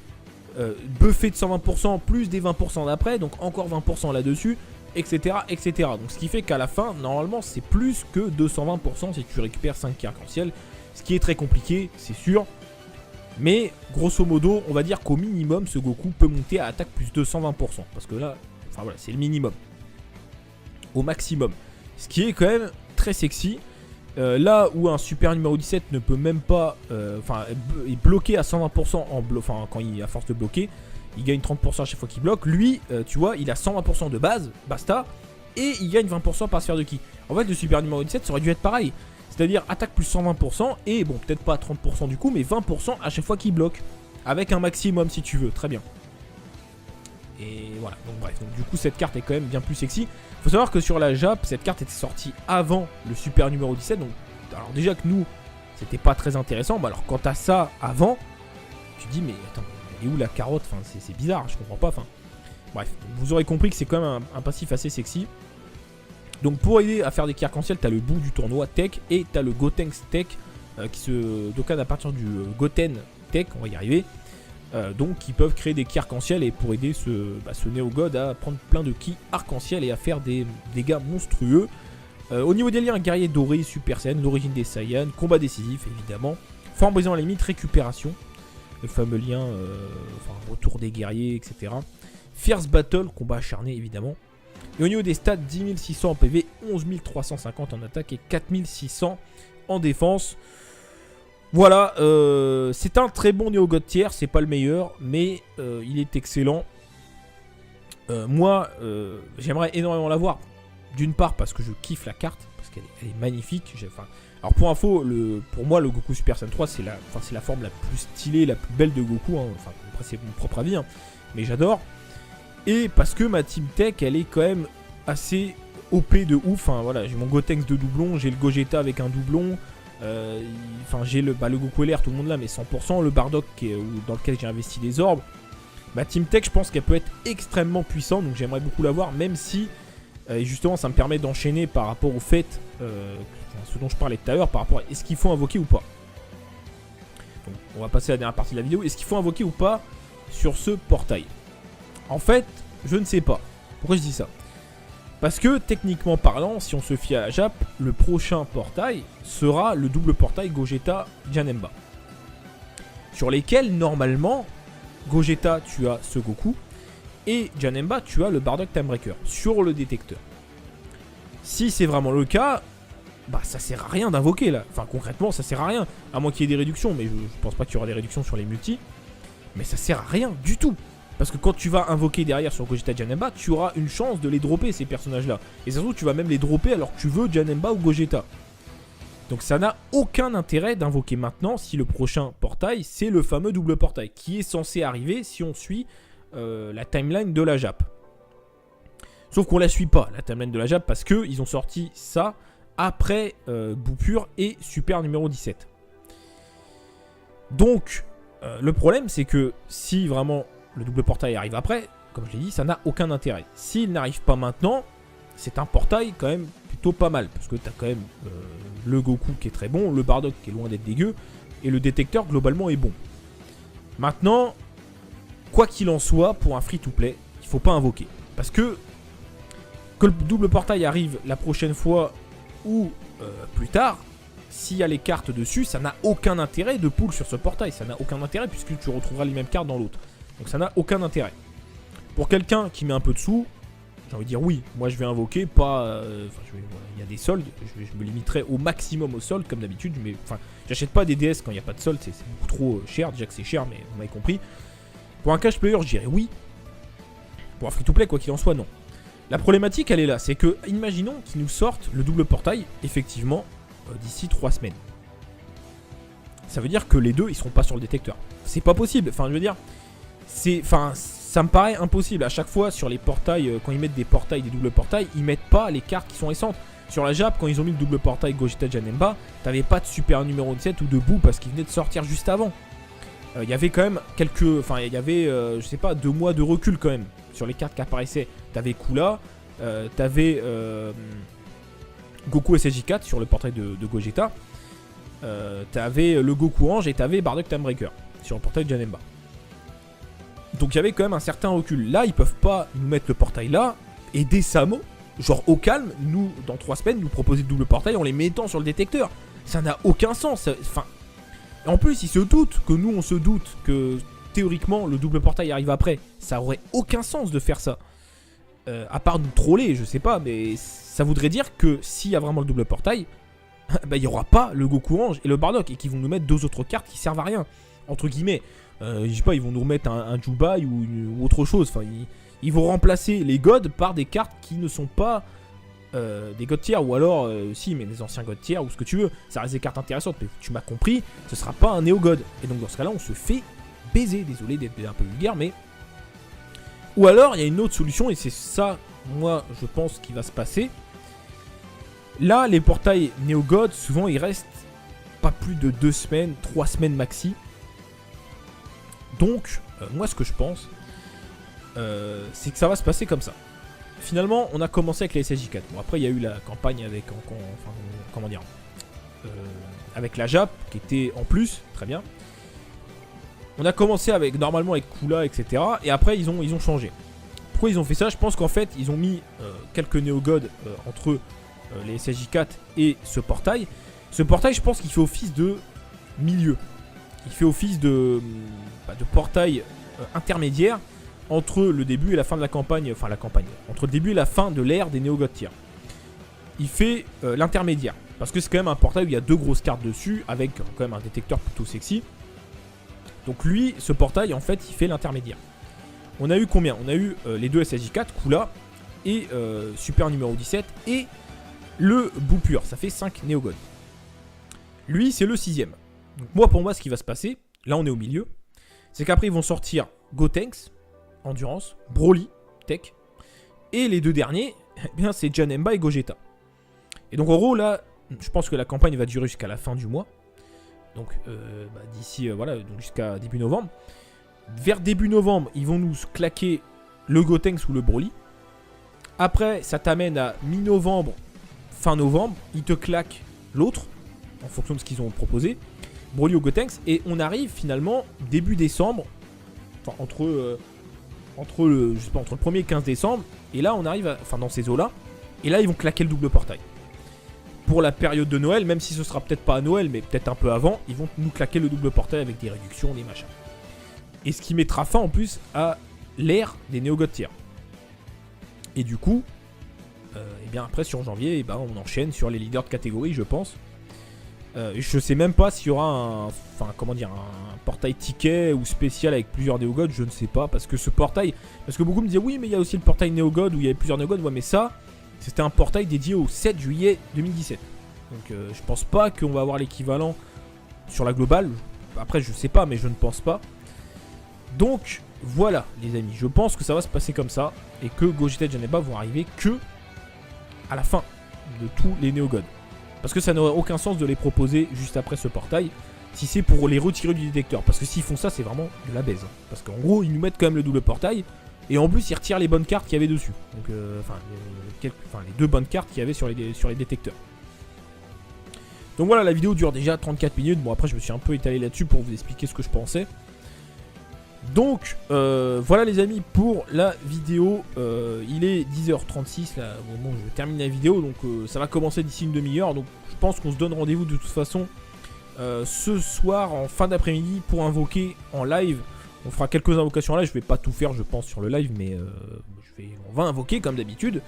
buffée de 120% plus des 20% d'après, donc encore 20% là-dessus, etc., etc. Donc ce qui fait qu'à la fin, normalement, c'est plus que 220% si tu récupères 5 qui arc-en-ciel. Ce qui est très compliqué, c'est sûr. Mais grosso modo, on va dire qu'au minimum, ce Goku peut monter à attaque plus 220%. Parce que là, enfin voilà, c'est le minimum. Au maximum. Ce qui est quand même très sexy. Là où un super numéro 17 ne peut même pas... Enfin, est bloqué à 120% quand il à force de bloquer. Il gagne 30% à chaque fois qu'il bloque. Lui, tu vois, il a 120% de base, basta. Et il gagne 20% par sphère de ki. En fait, le super numéro 17, ça aurait dû être pareil. C'est-à-dire attaque plus 120% et bon, peut-être pas 30% du coup, mais 20% à chaque fois qu'il bloque. Avec un maximum si tu veux, très bien. Et voilà, donc bref, donc, du coup cette carte est quand même bien plus sexy. Faut savoir que sur la Jap, cette carte était sortie avant le super numéro 17. Donc, alors déjà que nous, c'était pas très intéressant. Bah alors quand t'as ça avant, tu te dis mais attends, elle est où la carotte? Enfin, c'est bizarre, je comprends pas. Enfin, bref, vous aurez compris que c'est quand même un passif assez sexy. Donc pour aider à faire des ki arc-en-ciel, t'as le bout du tournoi Tech et t'as le Gotenks Tech qui se docane à partir du Goten Tech, on va y arriver. Donc qui peuvent créer des ki arc-en-ciel et pour aider ce Néo-God à prendre plein de ki arc-en-ciel et à faire des dégâts monstrueux. Au niveau des liens, guerrier doré, Super Saiyan, l'origine des Saiyans, combat décisif évidemment, forme brisant la limite, récupération, le fameux lien, retour des guerriers, etc. Fierce Battle, combat acharné évidemment. Et au niveau des stats, 10 600 en PV, 11 350 en attaque et 4 600 en défense. Voilà, c'est un très bon Néo-God tier, c'est pas le meilleur, mais il est excellent. Moi, j'aimerais énormément l'avoir. D'une part parce que je kiffe la carte, parce qu'elle est magnifique. Alors pour info, pour moi le Goku Super Saiyan 3 c'est la forme la plus stylée, la plus belle de Goku. Hein. Enfin après c'est mon propre avis, hein. Mais j'adore. Et parce que ma Team Tech, elle est quand même assez OP de ouf. Enfin, voilà, j'ai mon Gotenks de doublon, j'ai le Gogeta avec un doublon. J'ai le Goku LR, tout le monde là, mais 100%. Le Bardock dans lequel j'ai investi des orbes. Ma Team Tech, je pense qu'elle peut être extrêmement puissante. Donc j'aimerais beaucoup l'avoir, même si justement ça me permet d'enchaîner par rapport au fait, ce dont je parlais tout à l'heure, par rapport à est-ce qu'il faut invoquer ou pas. Donc on va passer à la dernière partie de la vidéo. Est-ce qu'il faut invoquer ou pas sur ce portail? En fait, je ne sais pas. Pourquoi je dis ça? Parce que, techniquement parlant, si on se fie à la Jap, le prochain portail sera le double portail Gogeta-Janemba. Sur lesquels, normalement, Gogeta, tu as ce Goku, et Janemba, tu as le Bardock Timebreaker, sur le détecteur. Si c'est vraiment le cas, bah ça sert à rien d'invoquer là. Enfin, concrètement, ça sert à rien. À moins qu'il y ait des réductions, mais je pense pas qu'il y aura des réductions sur les multis. Mais ça sert à rien du tout. Parce que quand tu vas invoquer derrière sur Gogeta Janemba, tu auras une chance de les dropper ces personnages-là. Et ça se trouve, tu vas même les dropper alors que tu veux Janemba ou Gogeta. Donc ça n'a aucun intérêt d'invoquer maintenant si le prochain portail, c'est le fameux double portail qui est censé arriver si on suit la timeline de la Jap. Sauf qu'on la suit pas, la timeline de la Jap, parce qu'ils ont sorti ça après Boupure et Super numéro 17. Donc, le problème, c'est que si vraiment le double portail arrive après, comme je l'ai dit, ça n'a aucun intérêt. S'il n'arrive pas maintenant, c'est un portail quand même plutôt pas mal. Parce que tu as quand même le Goku qui est très bon, le Bardock qui est loin d'être dégueu, et le détecteur globalement est bon. Maintenant, quoi qu'il en soit, pour un free-to-play, il faut pas invoquer. Parce que le double portail arrive la prochaine fois ou plus tard, s'il y a les cartes dessus, ça n'a aucun intérêt de pull sur ce portail. Ça n'a aucun intérêt puisque tu retrouveras les mêmes cartes dans l'autre. Donc ça n'a aucun intérêt. Pour quelqu'un qui met un peu de sous, j'ai envie de dire oui, moi je vais invoquer, pas... il y a des soldes, je me limiterai au maximum aux soldes comme d'habitude. Mais enfin, j'achète pas des DS quand il n'y a pas de soldes, c'est beaucoup trop cher. Déjà que c'est cher, mais vous m'avez compris. Pour un cash player, je dirais oui. Pour un free-to-play, quoi qu'il en soit, non. La problématique, elle est là, c'est que, imaginons qu'ils nous sortent le double portail, effectivement, d'ici 3 semaines. Ça veut dire que les deux, ils seront pas sur le détecteur. C'est pas possible, enfin, je veux dire, ça me paraît impossible. À chaque fois, sur les portails, quand ils mettent des portails, des doubles portails, ils mettent pas les cartes qui sont récentes. Sur la Jap, quand ils ont mis le double portail Gogeta Janemba, t'avais pas de super numéro 17 ou de bout parce qu'il venait de sortir juste avant. Il y avait quand même quelques... Enfin, il y avait, je sais pas, 2 mois de recul quand même sur les cartes qui apparaissaient. T'avais Kula, t'avais Goku SSJ4 sur le portail de Gogeta. T'avais le Goku Ange et t'avais Bardock Timebreaker sur le portail de Janemba. Donc il y avait quand même un certain recul. Là, ils peuvent pas nous mettre le portail là et des Samo, genre au calme, nous, dans 3 semaines, nous proposer le double portail en les mettant sur le détecteur. Ça n'a aucun sens. Enfin... En plus, ils se doutent que nous, on se doute que théoriquement, le double portail arrive après. Ça aurait aucun sens de faire ça. À part nous troller, je sais pas, mais ça voudrait dire que s'il y a vraiment le double portail, bah, il n'y aura pas le Goku Ange et le Bardock et qu'ils vont nous mettre 2 autres cartes qui servent à rien. Entre guillemets, je sais pas, ils vont nous remettre un Jubai ou autre chose. Enfin, ils vont remplacer les gods par des cartes qui ne sont pas... des God tier ou alors si mais des anciens God tier ou ce que tu veux, ça reste des cartes intéressantes mais tu m'as compris, ce sera pas un Néo God et donc dans ce cas là on se fait baiser, désolé d'être un peu vulgaire mais ou alors il y a une autre solution et c'est ça moi je pense qui va se passer. Là les portails Néo God souvent ils restent pas plus de 2 semaines, 3 semaines maxi, donc moi ce que je pense c'est que ça va se passer comme ça. Finalement, on a commencé avec les SSJ4. Bon, après, il y a eu la campagne avec, comment dire, avec la Jap, qui était en plus, très bien. On a commencé avec, normalement, avec Kula, etc. Et après, ils ont changé. Pourquoi ils ont fait ça? Je pense qu'en fait, ils ont mis quelques Néo-God entre les SSJ4 et ce portail. Ce portail, je pense qu'il fait office de milieu. Il fait office de portail intermédiaire entre le début et la fin de la campagne, entre le début et la fin de l'ère des Néo God Tier. Il fait l'intermédiaire, parce que c'est quand même un portail où il y a 2 grosses cartes dessus, avec quand même un détecteur plutôt sexy. Donc lui, ce portail, en fait, il fait l'intermédiaire. On a eu combien? On a eu les 2 SSJ4, Kula, et Super numéro 17, et le bout pur, ça fait 5 Néo God. Lui, c'est le 6ème. Donc pour moi, ce qui va se passer, là on est au milieu, c'est qu'après ils vont sortir Gotenks, Endurance, Broly, Tech. Et les 2 derniers, eh bien c'est Janemba et Gogeta. Et donc en gros là, je pense que la campagne va durer jusqu'à la fin du mois. Donc d'ici, voilà, donc jusqu'à début novembre. Vers début novembre, ils vont nous claquer le Gotenks ou le Broly. Après, ça t'amène à mi-novembre, fin novembre. Ils te claquent l'autre, en fonction de ce qu'ils ont proposé. Broly ou Gotenks. Et on arrive finalement début décembre, enfin entre le 1er et 15 décembre, et là on arrive dans ces eaux là, et là ils vont claquer le double portail. Pour la période de Noël, même si ce sera peut-être pas à Noël, mais peut-être un peu avant, ils vont nous claquer le double portail avec des réductions, des machins. Et ce qui mettra fin en plus à l'ère des Néo God Tier. Et du coup, et bien après sur janvier, et ben on enchaîne sur les leaders de catégorie, je pense. Je sais même pas s'il y aura un portail ticket ou spécial avec plusieurs Néo God, je ne sais pas, parce que ce portail, parce que beaucoup me disaient oui mais il y a aussi le portail Néo God où il y avait plusieurs Néo God, ouais mais ça, c'était un portail dédié au 7 juillet 2017. Donc je pense pas qu'on va avoir l'équivalent sur la globale, après je sais pas mais je ne pense pas. Donc voilà les amis, je pense que ça va se passer comme ça, et que Gogeta et Janemba vont arriver que à la fin de tous les Néo God. Parce que ça n'aurait aucun sens de les proposer juste après ce portail, si c'est pour les retirer du détecteur. Parce que s'ils font ça, c'est vraiment de la baise. Parce qu'en gros, ils nous mettent quand même le double portail, et en plus, ils retirent les bonnes cartes qu'il y avait dessus. Donc, les 2 bonnes cartes qu'il y avait sur les détecteurs. Donc voilà, la vidéo dure déjà 34 minutes. Bon, après, je me suis un peu étalé là-dessus pour vous expliquer ce que je pensais. Donc voilà les amis pour la vidéo. Il est 10h36 là au moment où je termine la vidéo, donc ça va commencer d'ici une demi-heure. Donc je pense qu'on se donne rendez-vous de toute façon ce soir en fin d'après-midi pour invoquer en live. On fera quelques invocations en live, je vais pas tout faire je pense sur le live, mais on va invoquer comme d'habitude.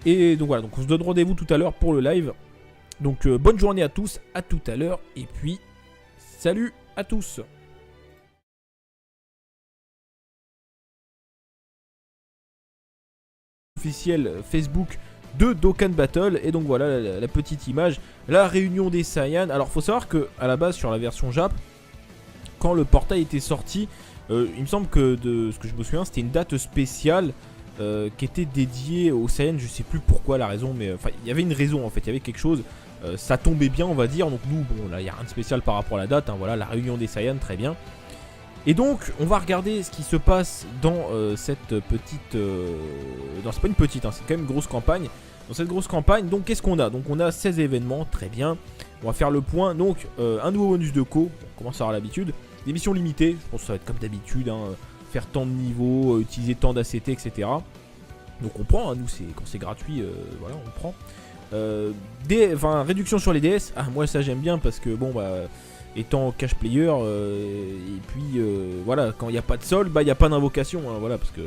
Et donc voilà, donc on se donne rendez-vous tout à l'heure pour le live. Donc bonne journée à tous, à tout à l'heure, et puis salut à tous. Officiel Facebook de Dokkan Battle, et donc voilà la petite image, la réunion des Saiyans. Alors faut savoir que à la base sur la version Jap, quand le portail était sorti, il me semble que de ce que je me souviens c'était une date spéciale qui était dédiée aux Saiyans. Je sais plus pourquoi la raison, mais enfin il y avait une raison en fait, il y avait quelque chose, ça tombait bien on va dire. Donc nous bon là il n'y a rien de spécial par rapport à la date, hein, voilà la réunion des Saiyans, très bien. Et donc, on va regarder ce qui se passe dans cette petite... non, c'est pas une petite, hein, c'est quand même une grosse campagne. Dans cette grosse campagne, donc qu'est-ce qu'on a? Donc on a 16 événements, très bien. On va faire le point. Donc, un nouveau bonus de co, on commence à avoir l'habitude. Des missions limitées, je pense que ça va être comme d'habitude, hein, faire tant de niveaux, utiliser tant d'ACT, etc. Donc on prend, hein, nous, quand c'est gratuit, voilà, on prend. Réduction sur les DS, ah moi ça j'aime bien parce que bon bah... étant cash player, et puis voilà, quand il n'y a pas de solde, bah il n'y a pas d'invocation, hein, voilà, parce que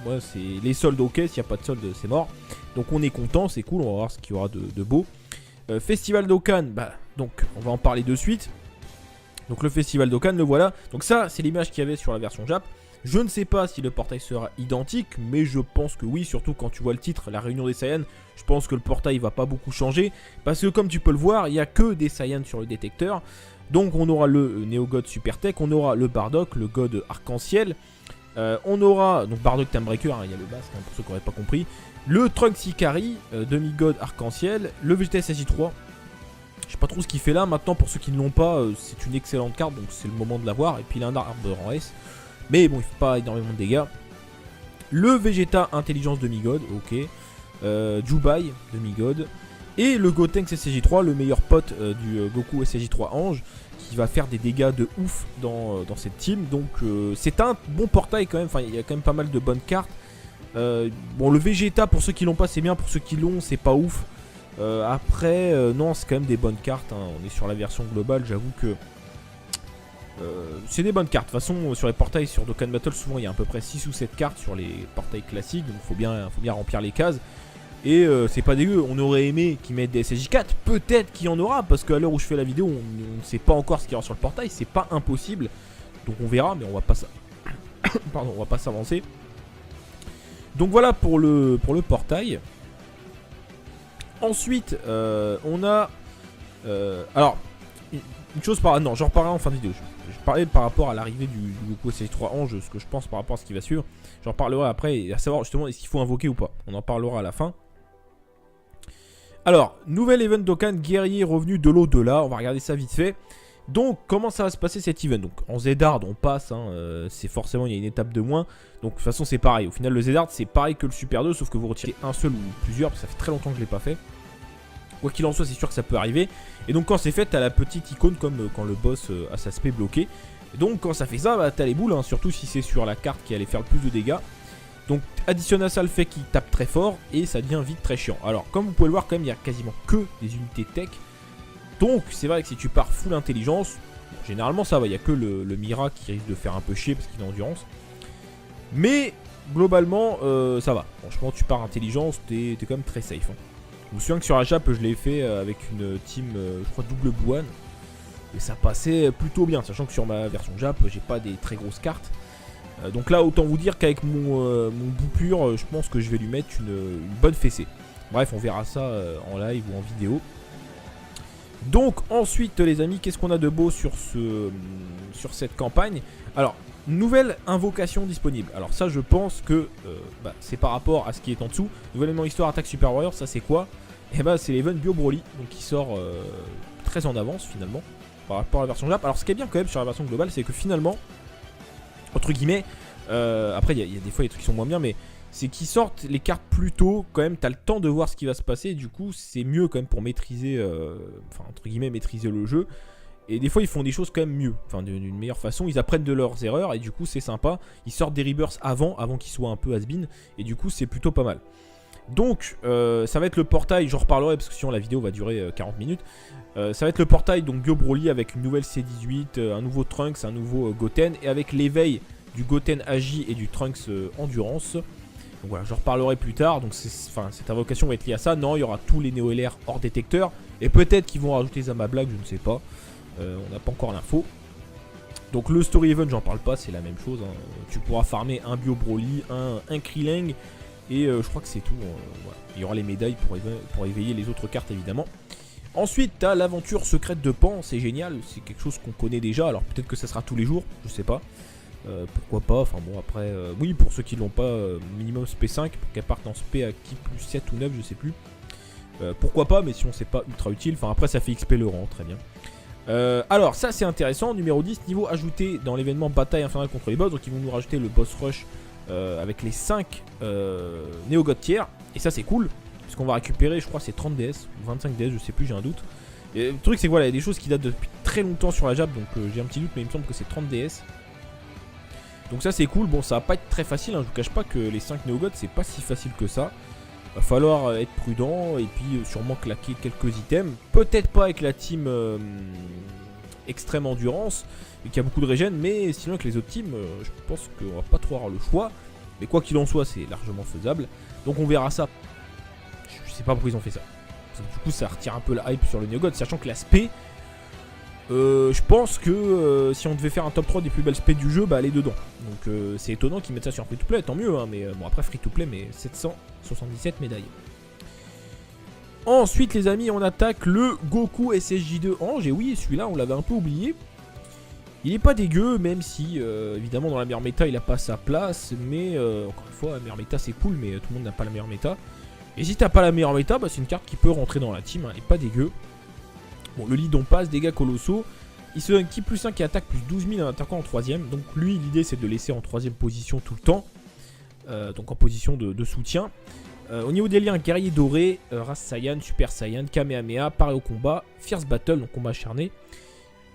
moi c'est les soldes ok, s'il n'y a pas de solde c'est mort. Donc on est content, c'est cool, on va voir ce qu'il y aura de beau. Festival Dokkan, bah donc on va en parler de suite. Donc le Festival Dokkan, le voilà. Donc ça c'est l'image qu'il y avait sur la version Jap. Je ne sais pas si le portail sera identique, mais je pense que oui, surtout quand tu vois le titre, la réunion des Saiyans, je pense que le portail va pas beaucoup changer, parce que comme tu peux le voir, il n'y a que des Saiyans sur le détecteur. Donc on aura le Néo-God Super Tech, on aura le Bardock, le God Arc-en-Ciel, on aura, donc Bardock Timebreaker, hein, il y a le basque, hein, pour ceux qui n'auraient pas compris, le Trunks Ikari, Demi-God Arc-en-Ciel, le Vegeta SJ3, je sais pas trop ce qu'il fait là, maintenant pour ceux qui ne l'ont pas, c'est une excellente carte, donc c'est le moment de l'avoir, et puis il a un arbre en S, mais bon il fait pas énormément de dégâts, le Vegeta Intelligence Demi-God, ok, Jubai Demi-God, et le Gotenks SJ3, le meilleur pote du Goku SJ3 Ange, qui va faire des dégâts de ouf dans cette team. Donc c'est un bon portail quand même, enfin il y a quand même pas mal de bonnes cartes. Bon le Vegeta pour ceux qui l'ont pas c'est bien, pour ceux qui l'ont c'est pas ouf. Après non c'est quand même des bonnes cartes, hein. On est sur la version globale, j'avoue que c'est des bonnes cartes. De toute façon sur les portails sur Dokkan Battle souvent il y a à peu près 6 ou 7 cartes sur les portails classiques, donc faut bien remplir les cases. Et c'est pas dégueu, on aurait aimé qu'ils mettent des SJ4, peut-être qu'il y en aura, parce qu'à l'heure où je fais la vidéo, on ne sait pas encore ce qu'il y aura sur le portail, c'est pas impossible. Donc on verra, mais on va pas pardon, on va pas s'avancer. Donc voilà pour le portail. Ensuite, on a... alors, une chose par... Non, j'en reparlerai en fin de vidéo. Je parlais par rapport à l'arrivée du Goku SJ3 Ange, ce que je pense par rapport à ce qui va suivre. J'en reparlerai après, et à savoir justement est-ce qu'il faut invoquer ou pas. On en parlera à la fin. Alors, nouvel event Dokkan, guerrier revenu de l'au-delà. On va regarder ça vite fait. Donc, comment ça va se passer cet event? Donc, en Zedard, on passe. Hein, c'est forcément, il y a une étape de moins. Donc, de toute façon, c'est pareil. Au final, le Zedard, c'est pareil que le Super 2, sauf que vous retirez un seul ou plusieurs, parce que ça fait très longtemps que je ne l'ai pas fait. Quoi qu'il en soit, c'est sûr que ça peut arriver. Et donc, quand c'est fait, t'as la petite icône comme quand le boss a sa spé bloquée. Et donc, quand ça fait ça, bah, t'as les boules, hein, surtout si c'est sur la carte qui allait faire le plus de dégâts. Donc additionne à ça le fait qu'il tape très fort et ça devient vite très chiant. Alors comme vous pouvez le voir quand même il n'y a quasiment que des unités tech. Donc c'est vrai que si tu pars full intelligence, généralement ça va, il n'y a que le Mira qui risque de faire un peu chier parce qu'il a endurance. Mais globalement ça va. Franchement tu pars intelligence, t'es quand même très safe. Hein. Je me souviens que sur la Jap je l'ai fait avec une team je crois double Buan. Et ça passait plutôt bien, sachant que sur ma version Jap j'ai pas des très grosses cartes. Donc là autant vous dire qu'avec mon bouclure je pense que je vais lui mettre une bonne fessée. Bref on verra ça en live ou en vidéo. Donc ensuite les amis, qu'est-ce qu'on a de beau sur cette campagne? Alors nouvelle invocation disponible. Alors ça je pense que c'est par rapport à ce qui est en dessous. Nouvel élément histoire attaque Super Warrior, ça c'est quoi? Et bah c'est l'event Bio Broly, donc qui sort très en avance finalement par rapport à la version Jap. Alors ce qui est bien quand même sur la version globale, c'est que finalement entre guillemets, après il y a des fois des trucs qui sont moins bien, mais c'est qu'ils sortent les cartes plus tôt, quand même t'as le temps de voir ce qui va se passer, et du coup c'est mieux quand même pour maîtriser, enfin entre guillemets maîtriser le jeu. Et des fois ils font des choses quand même mieux, enfin d'une meilleure façon, ils apprennent de leurs erreurs et du coup c'est sympa. Ils sortent des rebirths avant qu'ils soient un peu has-been et du coup c'est plutôt pas mal. Donc ça va être le portail, j'en reparlerai parce que sinon la vidéo va durer 40 minutes. Ça va être le portail donc Bio Broly avec une nouvelle C18, un nouveau Trunks, un nouveau Goten et avec l'éveil du Goten Agi et du Trunks Endurance. Donc voilà, j'en reparlerai plus tard. Donc cette invocation va être liée à ça. Non, il y aura tous les Néo-LR hors détecteur. Et peut-être qu'ils vont rajouter Zama Black, je ne sais pas. On n'a pas encore l'info. Donc le Story Event, j'en parle pas, c'est la même chose. Hein. Tu pourras farmer un Bio Broly, un Krillin. Et je crois que c'est tout. Voilà. Il y aura les médailles pour éveiller les autres cartes évidemment. Ensuite, tu as l'aventure secrète de Pan. C'est génial, c'est quelque chose qu'on connaît déjà. Alors peut-être que ça sera tous les jours, je sais pas. Pourquoi pas, enfin bon après, oui pour ceux qui l'ont pas, minimum SP5 pour qu'elle parte en SP à qui plus 7 ou 9 je sais plus. Pourquoi pas, mais si on sait pas ultra utile, enfin après ça fait XP le rang, très bien. Alors ça c'est intéressant, numéro 10, niveau ajouté dans l'événement bataille infernale contre les boss, donc ils vont nous rajouter le boss rush avec les 5 Néo-God tiers, et ça c'est cool, parce qu'on va récupérer je crois c'est 30 DS, ou 25 DS, je sais plus, j'ai un doute. Et le truc c'est que voilà, il y a des choses qui datent depuis très longtemps sur la Jap, donc j'ai un petit doute, mais il me semble que c'est 30 DS. Donc ça c'est cool, bon ça va pas être très facile, hein. Je vous cache pas que les 5 Néo-God c'est pas si facile que ça. Va falloir être prudent et puis sûrement claquer quelques items. Peut-être pas avec la team extrême endurance, qui a beaucoup de régène, mais sinon avec les autres teams, je pense qu'on va pas trop avoir le choix. Mais quoi qu'il en soit, c'est largement faisable. Donc on verra ça. Je sais pas pourquoi ils ont fait ça. Parce que du coup ça retire un peu la hype sur le Néo-God, sachant que l'aspect... je pense que si on devait faire un top 3 des plus belles specs du jeu, bah elle est dedans. Donc c'est étonnant qu'ils mettent ça sur free to play, tant mieux, hein, mais bon après free to play, mais 777 médailles. Ensuite les amis, on attaque le Goku SSJ2 Ange, et oui celui-là on l'avait un peu oublié. Il est pas dégueu, même si évidemment dans la meilleure méta il a pas sa place, mais encore une fois la meilleure méta c'est cool, mais tout le monde n'a pas la meilleure méta. Et si t'as pas la meilleure méta, bah c'est une carte qui peut rentrer dans la team, hein, elle est pas dégueu. Bon, le lead on passe, dégâts colossaux. Il se donne qui plus 1 qui attaque plus 12 000 en attaquant en 3ème. Donc lui, l'idée c'est de le laisser en 3ème position tout le temps. Donc en position de soutien. Au niveau des liens, guerrier doré, race Saiyan, super Saiyan, Kamehameha, paré au combat, fierce battle, donc combat acharné.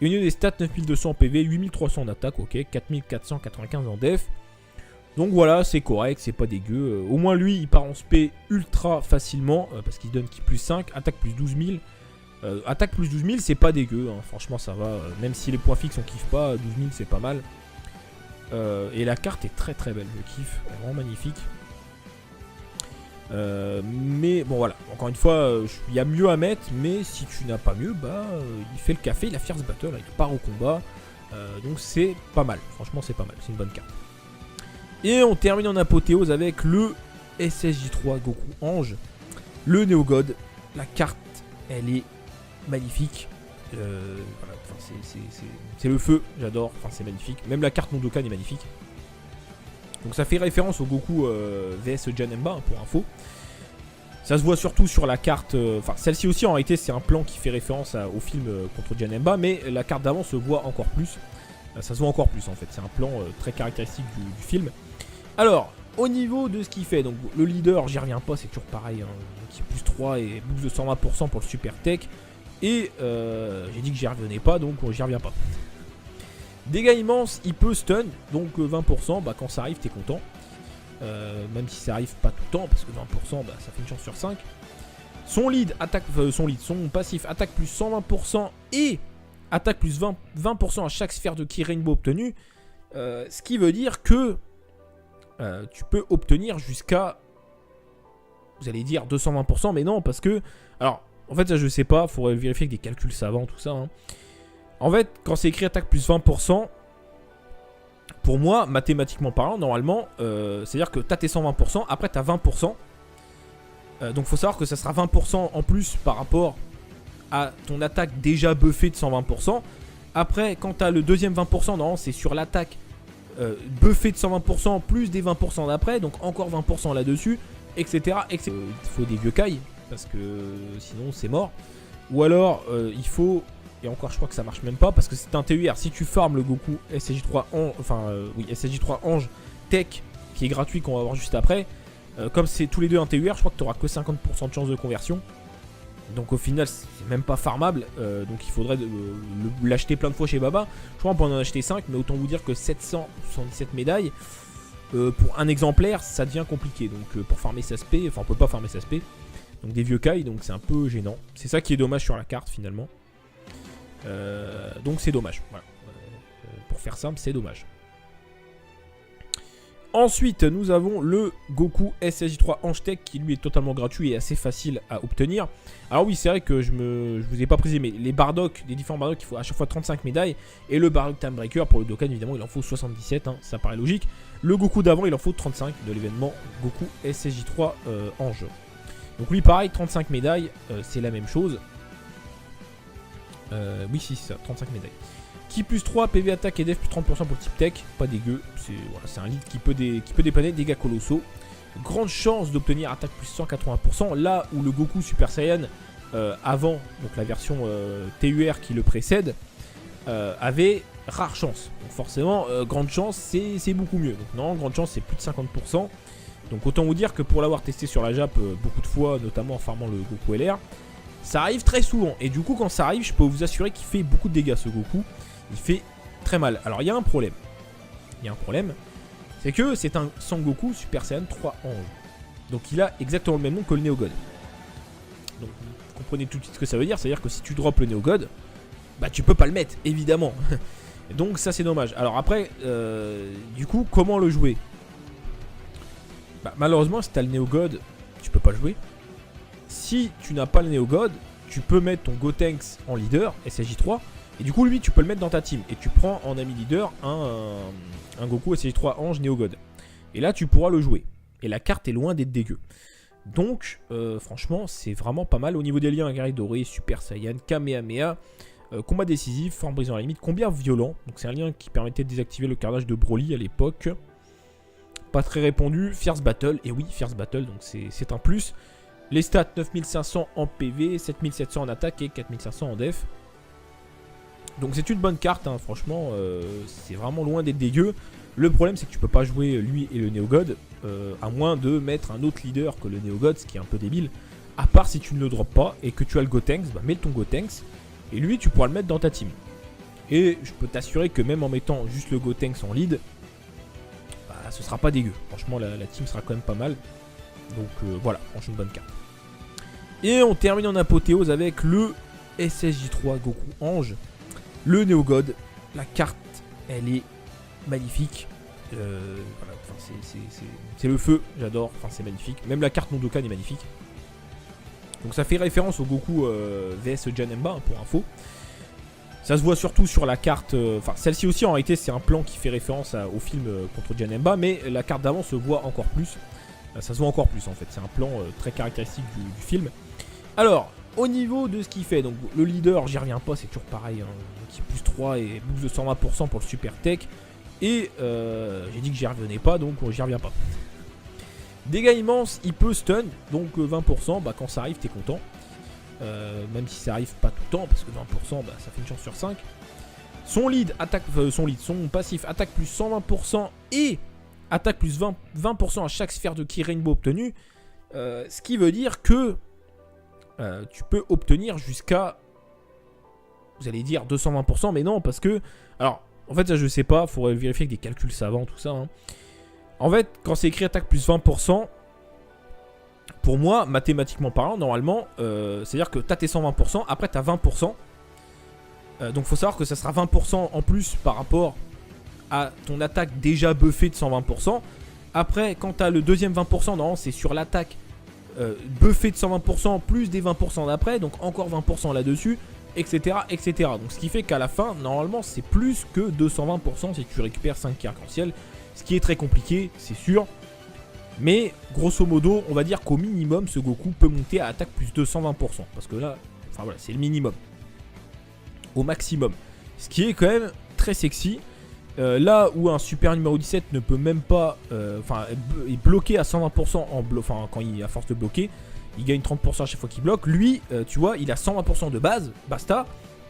Et au niveau des stats, 9200 en PV, 8300 en attaque, ok, 4495 en def. Donc voilà, c'est correct, c'est pas dégueu. Au moins lui, il part en SP ultra facilement, parce qu'il donne qui plus 5, attaque plus 12 000. Attaque plus 12 000 c'est pas dégueu, hein. Franchement ça va, même si les points fixes on kiffe pas, 12 000 c'est pas mal. Et la carte est très très belle, je kiffe, elle est vraiment magnifique. Mais bon voilà, encore une fois, il y a mieux à mettre, mais si tu n'as pas mieux, bah il fait le café, il a Fierce Battle, il part au combat. Donc c'est pas mal, franchement c'est pas mal, c'est une bonne carte. Et on termine en apothéose avec le SSJ3 Goku Ange, le Néo-God. La carte, elle est magnifique, voilà, c'est le feu, j'adore, enfin c'est magnifique, même la carte Mondokan est magnifique. Donc ça fait référence au Goku vs Janemba, hein, pour info. Ça se voit surtout sur la carte, enfin celle-ci aussi en réalité c'est un plan qui fait référence au film contre Janemba, mais la carte d'avant se voit encore plus, ça se voit encore plus en fait, c'est un plan très caractéristique du film. Alors, au niveau de ce qu'il fait, donc le leader, j'y reviens pas, c'est toujours pareil, hein, qui est plus 3 et boost de 120% pour le super tech. Et j'ai dit que j'y revenais pas, donc j'y reviens pas. Dégâts immenses, il peut stun, donc 20%, bah, quand ça arrive t'es content. Même si ça arrive pas tout le temps, parce que 20% bah, ça fait une chance sur 5. Son lead, attaque, son passif attaque plus 120% et attaque plus 20% à chaque sphère de ki rainbow obtenue. Ce qui veut dire que tu peux obtenir jusqu'à, vous allez dire 220%, mais non, parce que, alors en fait ça je sais pas, faudrait vérifier avec des calculs savants tout ça, hein. En fait quand c'est écrit attaque plus 20%, pour moi mathématiquement parlant normalement c'est à dire que t'as tes 120%, après t'as 20%, donc faut savoir que ça sera 20% en plus par rapport à ton attaque déjà buffée de 120%. Après quand t'as le deuxième 20%, non c'est sur l'attaque buffé de 120% plus des 20% d'après, donc encore 20% là-dessus, etc. Il faut des vieux cailles, parce que sinon c'est mort. Ou alors il faut, et encore je crois que ça marche même pas, parce que c'est un TUR, si tu farmes le Goku SSJ3 Ange, SSJ3 Ange Tech, qui est gratuit qu'on va voir juste après, comme c'est tous les deux un TUR, je crois que tu auras que 50% de chance de conversion. Donc au final c'est même pas farmable, donc il faudrait l'acheter plein de fois chez Baba. Je crois qu'on peut en acheter 5, mais autant vous dire que 777 médailles, pour un exemplaire ça devient compliqué. Donc pour farmer sa spé, enfin on peut pas farmer sa spé. Donc des vieux Kai, donc c'est un peu gênant. C'est ça qui est dommage sur la carte finalement. Donc c'est dommage, voilà. Pour faire simple c'est dommage. Ensuite, nous avons le Goku SSJ3 Ange Tech qui lui est totalement gratuit et assez facile à obtenir. Alors oui, c'est vrai que je vous ai pas précisé, mais les Bardock, les différents Bardock, il faut à chaque fois 35 médailles. Et le Bardock Time Breaker, pour le Dokkan, évidemment, il en faut 77, hein, ça paraît logique. Le Goku d'avant, il en faut 35 de l'événement Goku SSJ3 Ange. Donc lui, pareil, 35 médailles, c'est la même chose. Oui, si, c'est ça, 35 médailles. Qui plus 3, PV attaque et def plus 30% pour le type tech, pas dégueu, c'est voilà, un lead qui peut dépanner, dégâts colossaux. Grande chance d'obtenir attaque plus 180%, là où le Goku Super Saiyan avant, donc la version TUR qui le précède, avait rare chance. Donc forcément, grande chance c'est beaucoup mieux. Donc non, grande chance c'est plus de 50%. Donc autant vous dire que pour l'avoir testé sur la Jap beaucoup de fois, notamment en farmant le Goku LR, ça arrive très souvent. Et du coup quand ça arrive, je peux vous assurer qu'il fait beaucoup de dégâts ce Goku. Il fait très mal. Alors il y a un problème. C'est que c'est un Sangoku Super Saiyan 3 Ange. Donc il a exactement le même nom que le Neo-God. Donc vous comprenez tout de suite ce que ça veut dire. C'est-à-dire que si tu drops le Neo-God, bah tu peux pas le mettre, évidemment. Donc ça c'est dommage. Alors après, du coup, comment le jouer? Bah, malheureusement, si tu as le Neo-God, tu peux pas le jouer. Si tu n'as pas le Neo-God, tu peux mettre ton Gotenks en leader, SSJ3. Et du coup, lui, tu peux le mettre dans ta team. Et tu prends en ami leader un Goku SSJ3 Ange Neo-God. Et là, tu pourras le jouer. Et la carte est loin d'être dégueu. Donc, franchement, c'est vraiment pas mal. Au niveau des liens, guerrier doré, Super Saiyan, Kamehameha, combat décisif, forme brisant à la limite, combien violent. Donc, c'est un lien qui permettait de désactiver le carnage de Broly à l'époque. Pas très répandu. Fierce Battle. Et oui, Fierce Battle, donc c'est un plus. Les stats, 9500 en PV, 7700 en attaque et 4500 en def. Donc c'est une bonne carte, hein, franchement, c'est vraiment loin d'être dégueu. Le problème c'est que tu peux pas jouer lui et le Neo-God, à moins de mettre un autre leader que le Neo-God, ce qui est un peu débile. À part si tu ne le drops pas et que tu as le Gotenks, bah mets ton Gotenks, et lui tu pourras le mettre dans ta team. Et je peux t'assurer que même en mettant juste le Gotenks en lead, bah, ce sera pas dégueu. Franchement la team sera quand même pas mal. Donc voilà, franchement une bonne carte. Et on termine en apothéose avec le SSJ3 Goku Ange. Le Neo-God, la carte, elle est magnifique. Voilà, c'est le feu, j'adore. Enfin, c'est magnifique. Même la carte Nondokan est magnifique. Donc ça fait référence au Goku vs Janemba, hein, pour info. Ça se voit surtout sur la carte. Enfin, celle-ci aussi, en réalité, c'est un plan qui fait référence au film contre Janemba. Mais la carte d'avant se voit encore plus. Ça se voit encore plus, en fait. C'est un plan très caractéristique du film. Alors, au niveau de ce qu'il fait, donc le leader, j'y reviens pas, c'est toujours pareil, hein, qui est plus 3 et boost de 120% pour le super tech. Et j'ai dit que j'y revenais pas, donc j'y reviens pas. Dégâts immenses, il peut stun, donc 20%, bah, quand ça arrive, t'es content. Même si ça arrive pas tout le temps, parce que 20%, bah, ça fait une chance sur 5. Son lead, son passif, attaque plus 120% et attaque plus 20% à chaque sphère de Ki Rainbow obtenue. Ce qui veut dire que tu peux obtenir jusqu'à, vous allez dire 220%, mais non, parce que, alors, en fait, ça je sais pas, il faudrait vérifier avec des calculs savants, tout ça. Hein. En fait, quand c'est écrit attaque plus 20%, pour moi, mathématiquement parlant, normalement, c'est-à-dire que tu as tes 120%, après tu as 20%. Donc faut savoir que ça sera 20% en plus par rapport à ton attaque déjà buffée de 120%. Après, quand tu as le deuxième 20%, non, c'est sur l'attaque buffé de 120% plus des 20% d'après, donc encore 20% là-dessus, etc., etc. Donc ce qui fait qu'à la fin, normalement, c'est plus que 220% si tu récupères 5 qui arc-en-ciel, ce qui est très compliqué, c'est sûr. Mais grosso modo, on va dire qu'au minimum, ce Goku peut monter à attaque plus 220%, parce que là, enfin voilà, c'est le minimum. Au maximum. Ce qui est quand même très sexy. Là où un super numéro 17 ne peut même pas, est bloqué à 120% quand il à force de bloquer, il gagne 30% à chaque fois qu'il bloque. Lui, tu vois, il a 120% de base, basta,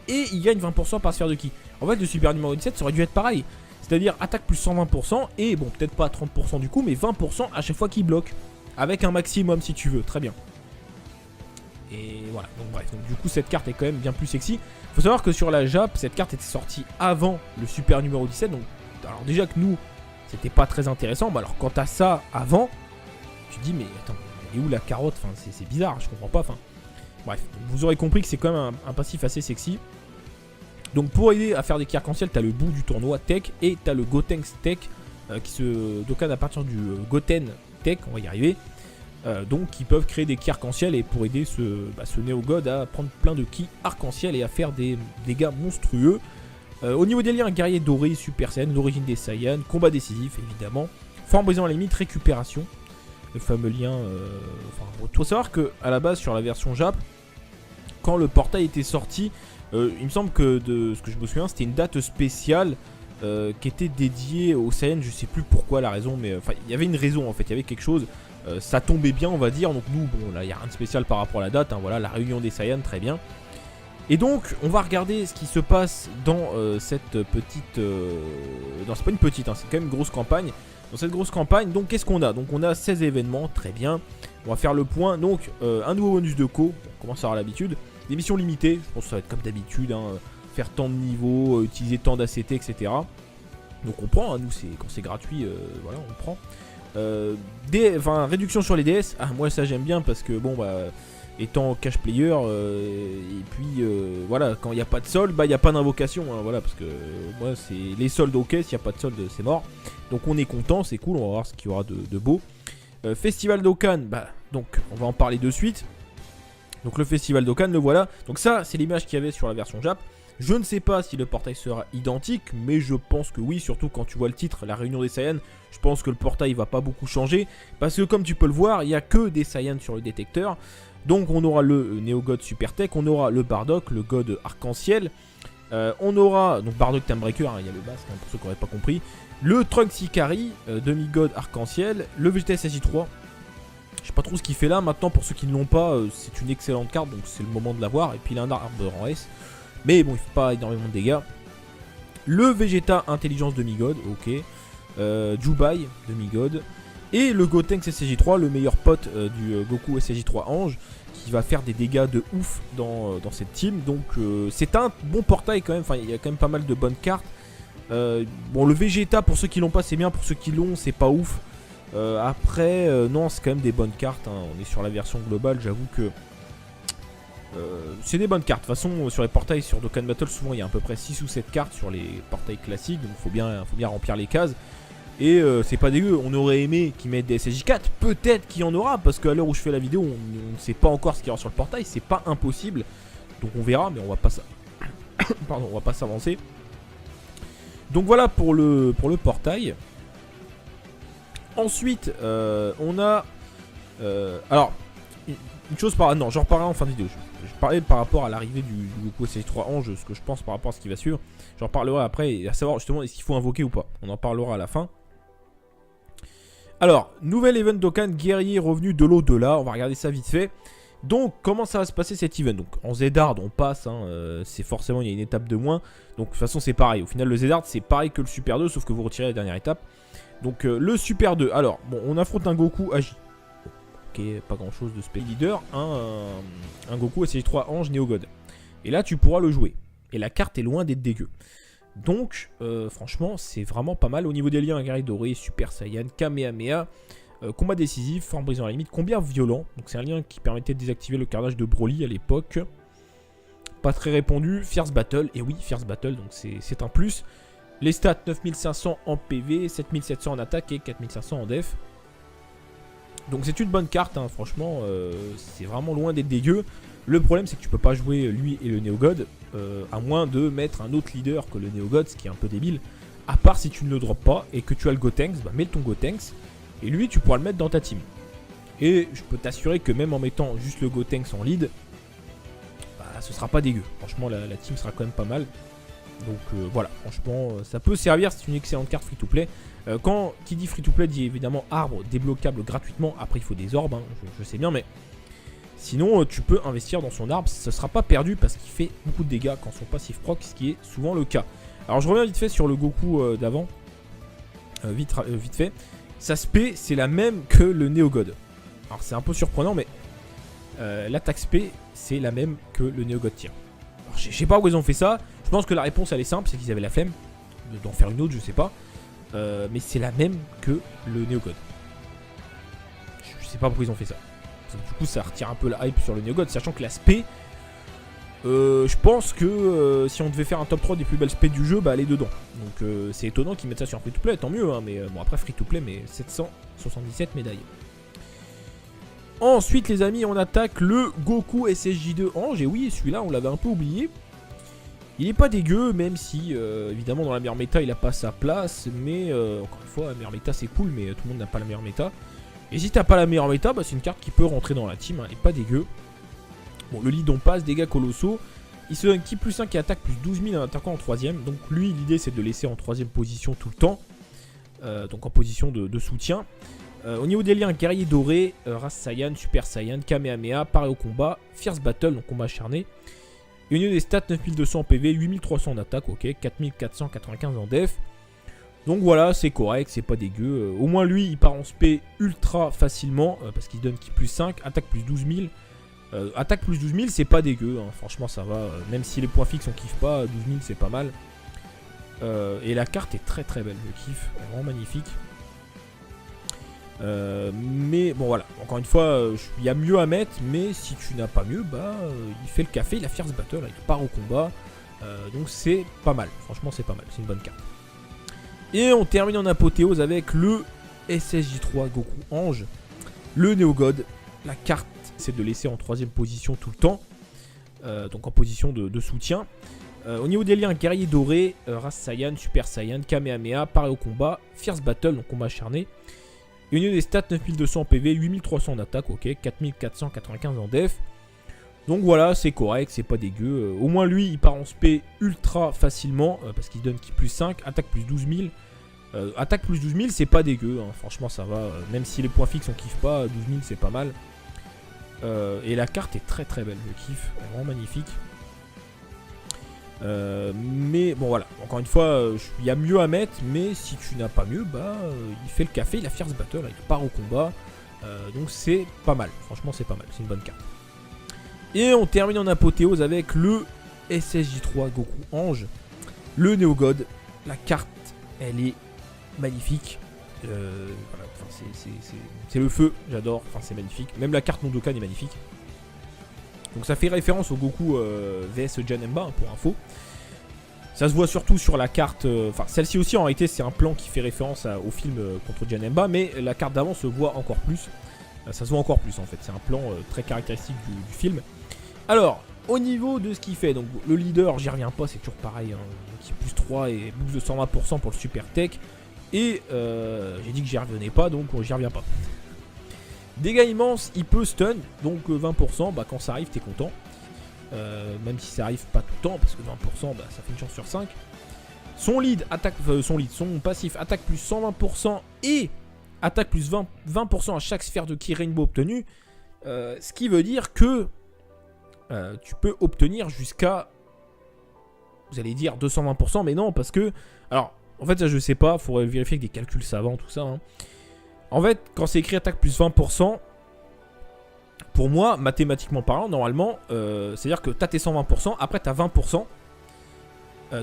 et il gagne 20% par sphère de ki. En fait, le super numéro 17 ça aurait dû être pareil, c'est-à-dire attaque plus 120% et bon, peut-être pas 30% du coup, mais 20% à chaque fois qu'il bloque, avec un maximum si tu veux, très bien. Et voilà, donc bref, donc du coup cette carte est quand même bien plus sexy. Faut savoir que sur la Jap, cette carte était sortie avant le super numéro 17. Donc alors déjà que nous, c'était pas très intéressant. Mais alors quand t'as ça avant, tu te dis mais attends, elle est où la carotte? Enfin c'est bizarre, je comprends pas. Enfin bref, vous aurez compris que c'est quand même un passif assez sexy. Donc pour aider à faire des ki arc-en-ciel, t'as le bout du tournoi Tech et t'as le Gotenks Tech qui se docane à partir du Goten Tech, on va y arriver. Donc qui peuvent créer des ki arc-en-ciel et pour aider ce Néo-God à prendre plein de ki arc-en-ciel et à faire des dégâts monstrueux. Au niveau des liens, un guerrier doré, Super Saiyan, l'origine des Saiyans, combat décisif évidemment, forme brisant à la limite, récupération, le fameux lien. Il faut savoir que à la base sur la version Jap, quand le portail était sorti, il me semble que de ce que je me souviens, c'était une date spéciale qui était dédiée aux Saiyans. Je sais plus pourquoi la raison, mais enfin il y avait une raison en fait, il y avait quelque chose. Ça tombait bien on va dire, donc nous bon là il n'y a rien de spécial par rapport à la date, hein, voilà la réunion des Saiyans, très bien. Et donc on va regarder ce qui se passe dans cette petite... non c'est pas une petite, hein, c'est quand même une grosse campagne. Dans cette grosse campagne, donc qu'est-ce qu'on a? Donc on a 16 événements, très bien. On va faire le point, donc un nouveau bonus de co, on commence à avoir l'habitude. Des missions limitées, je pense que ça va être comme d'habitude, hein, faire tant de niveaux, utiliser tant d'ACT, etc. Donc on prend, hein, nous quand c'est gratuit, voilà on prend. Réduction sur les DS, ah moi ça j'aime bien parce que bon bah étant cash player et puis voilà quand il n'y a pas de solde bah il n'y a pas d'invocation, hein, voilà parce que moi c'est les soldes ok, s'il n'y a pas de solde c'est mort, donc on est content, c'est cool, on va voir ce qu'il y aura de beau. Festival d'Okan, bah donc on va en parler de suite. Donc le festival d'Okan, le voilà, donc ça c'est l'image qu'il y avait sur la version Jap. Je ne sais pas si le portail sera identique, mais je pense que oui, surtout quand tu vois le titre, la réunion des Saiyans, je pense que le portail va pas beaucoup changer, parce que comme tu peux le voir, il n'y a que des Saiyans sur le détecteur. Donc on aura le Néo-God Super Tech, on aura le Bardock, le God Arc-en-Ciel, on aura, donc Bardock Time Breaker, hein, il y a le basque, hein, pour ceux qui n'auraient pas compris, le Trunks Ikari, Demi-God Arc-en-Ciel, le Vegeta SSJ3, je sais pas trop ce qu'il fait là, maintenant pour ceux qui ne l'ont pas, c'est une excellente carte, donc c'est le moment de l'avoir, et puis il a un arbre en S. Mais bon, il fait pas énormément de dégâts. Le Vegeta Intelligence Demi-God, ok. Jubai Demi-God. Et le Gotenks SSJ3, le meilleur pote du Goku SSJ3 Ange, qui va faire des dégâts de ouf dans cette team. Donc c'est un bon portail quand même. Enfin, il y a quand même pas mal de bonnes cartes. Bon, le Vegeta, pour ceux qui l'ont pas, c'est bien. Pour ceux qui l'ont, c'est pas ouf. Après, non, c'est quand même des bonnes cartes, hein. On est sur la version globale, j'avoue que... c'est des bonnes cartes. De toute façon, sur les portails sur Dokkan Battle, souvent il y a à peu près 6 ou 7 cartes sur les portails classiques. Donc faut bien remplir les cases. Et c'est pas dégueu. On aurait aimé qu'ils mettent des SSJ4. Peut-être qu'il y en aura. Parce qu'à l'heure où je fais la vidéo, on ne sait pas encore ce qu'il y aura sur le portail. C'est pas impossible. Donc on verra. Mais on va pas Pardon, on va pas s'avancer. Donc voilà pour le portail. Ensuite, on a... alors, une chose par... Non, j'en reparlerai en fin de vidéo. Je parlais par rapport à l'arrivée du Goku SSJ3 Ange, ce que je pense par rapport à ce qui va suivre. J'en reparlerai après, et à savoir justement est-ce qu'il faut invoquer ou pas. On en parlera à la fin. Alors, nouvel event Dokkan, guerrier revenu de l'au-delà. On va regarder ça vite fait. Donc, comment ça va se passer cet event? Donc, en Zedard, on passe, hein, c'est forcément, il y a une étape de moins. Donc, de toute façon, c'est pareil. Au final, le Zedard, c'est pareil que le Super 2, sauf que vous retirez la dernière étape. Donc, le Super 2. Alors, bon, on affronte un Goku Agi. Ok, pas grand chose de spé leader. Un Goku SSJ3 Ange Néo-God. Et là, tu pourras le jouer. Et la carte est loin d'être dégueu. Donc, franchement, c'est vraiment pas mal. Au niveau des liens, un guerrier doré, Super Saiyan, Kamehameha. Combat décisif, forme brisant à la limite, combien violent. Donc c'est un lien qui permettait de désactiver le carnage de Broly à l'époque. Pas très répandu. Fierce Battle, et oui, Fierce Battle, donc c'est un plus. Les stats, 9500 en PV, 7700 en attaque et 4500 en def. Donc c'est une bonne carte, hein, franchement, c'est vraiment loin d'être dégueu. Le problème c'est que tu peux pas jouer lui et le Néo-God, à moins de mettre un autre leader que le Néo-God, ce qui est un peu débile. À part si tu ne le drops pas et que tu as le Gotenks, bah mets ton Gotenks. Et lui, tu pourras le mettre dans ta team. Et je peux t'assurer que même en mettant juste le Gotenks en lead, bah, ce sera pas dégueu. Franchement, la team sera quand même pas mal. Donc voilà, franchement, ça peut servir. C'est une excellente carte free-to-play. Quand qui dit free-to-play dit évidemment arbre débloquable gratuitement. Après, il faut des orbes, hein, je sais bien, mais sinon, tu peux investir dans son arbre. Ce sera pas perdu parce qu'il fait beaucoup de dégâts quand son passif proc, ce qui est souvent le cas. Alors, je reviens vite fait sur le Goku d'avant. Vite fait. Sa spé, c'est la même que le Néo-God. Alors c'est un peu surprenant, mais l'attaque spé c'est la même que le Néogod tir. Alors, je sais pas où ils ont fait ça. Je pense que la réponse elle est simple, c'est qu'ils avaient la flemme d'en faire une autre, je sais pas. Mais c'est la même que le Néogod. Je sais pas pourquoi ils ont fait ça. Du coup ça retire un peu la hype sur le Néogod, sachant que la spé, je pense que si on devait faire un top 3 des plus belles spé du jeu, bah elle est dedans. Donc c'est étonnant qu'ils mettent ça sur free to play, tant mieux hein, mais bon après free to play, mais 777 médailles. Ensuite les amis, on attaque le Goku SSJ2 Ange, et oui celui-là on l'avait un peu oublié. Il est pas dégueu, même si évidemment dans la meilleure méta il a pas sa place, mais encore une fois la meilleure méta c'est cool, mais tout le monde n'a pas la meilleure méta. Et si t'as pas la meilleure méta, bah, c'est une carte qui peut rentrer dans la team, hein, et pas dégueu. Bon, le lead on passe, dégâts colossaux. Il se donne qui plus 5 et attaque plus 12 000 en attaquant en 3ème. Donc lui, l'idée c'est de le laisser en 3ème position tout le temps. Donc en position de soutien. Au niveau des liens, guerrier doré, race Saiyan, super Saiyan, Kamehameha, paré au combat, fierce battle, donc combat acharné. Et au niveau des stats, 9200 en PV, 8300 en attaque, ok, 4495 en def. Donc voilà, c'est correct, c'est pas dégueu. Au moins lui, il part en spé ultra facilement, parce qu'il donne qui plus 5, attaque plus 12 000. Attaque plus 12 000, c'est pas dégueu, hein, franchement ça va. Même si les points fixes on kiffe pas, 12 000 c'est pas mal. Et la carte est très très belle, je kiffe, vraiment magnifique. Mais bon voilà, encore une fois, il y a mieux à mettre, mais si tu n'as pas mieux, bah il fait le café, il a fierce battle, il part au combat. Donc c'est pas mal, franchement c'est pas mal, c'est une bonne carte. Et on termine en apothéose avec le SSJ3 Goku Ange, le Néogod. La carte c'est de laisser en 3ème position tout le temps, donc en position de soutien. Au niveau des liens, guerrier doré, race Saiyan, super Saiyan, Kamehameha, paré au combat, fierce battle, donc combat acharné. Et au niveau des stats, 9200 en PV, 8300 en attaque, ok, 4495 en def. Donc voilà, c'est correct, c'est pas dégueu. Au moins lui, il part en spé ultra facilement, parce qu'il donne qui plus 5, attaque plus 12 000. Attaque plus 12 000, c'est pas dégueu, hein, franchement ça va. Même si les points fixes on kiffe pas, 12 000 c'est pas mal. Et la carte est très très belle, je kiffe, vraiment magnifique. Mais bon voilà, encore une fois, il y a mieux à mettre, mais si tu n'as pas mieux, bah il fait le café, il a fierce battle, il part au combat. Donc c'est pas mal, franchement c'est pas mal, c'est une bonne carte. Et on termine en apothéose avec le SSJ3 Goku Ange, le Néogod. La carte, elle est magnifique. Voilà, c'est le feu, j'adore, enfin c'est magnifique. Même la carte Nondokan est magnifique. Donc ça fait référence au Goku vs Janemba, hein, pour info. Ça se voit surtout sur la carte, enfin celle-ci aussi en réalité c'est un plan qui fait référence au film contre Janemba, mais la carte d'avant se voit encore plus. Ça se voit encore plus en fait, c'est un plan très caractéristique du film. Alors, au niveau de ce qu'il fait, donc le leader, j'y reviens pas, c'est toujours pareil, hein, qui est plus 3 et boost de 120% pour le super tech. Et j'ai dit que j'y revenais pas, donc j'y reviens pas. Dégâts immenses, il peut stun, donc 20%, bah, quand ça arrive t'es content. Même si ça arrive pas tout le temps, parce que 20% bah, ça fait une chance sur 5. Son lead, attaque, son passif, attaque plus 120% et attaque plus 20% à chaque sphère de ki rainbow obtenue. Ce qui veut dire que tu peux obtenir jusqu'à, vous allez dire 220%, mais non, parce que, alors en fait ça je sais pas, faudrait vérifier avec des calculs savants, tout ça, hein. En fait, quand c'est écrit attaque plus 20%, pour moi, mathématiquement parlant, normalement, c'est-à-dire que tu as tes 120%, après tu as 20%.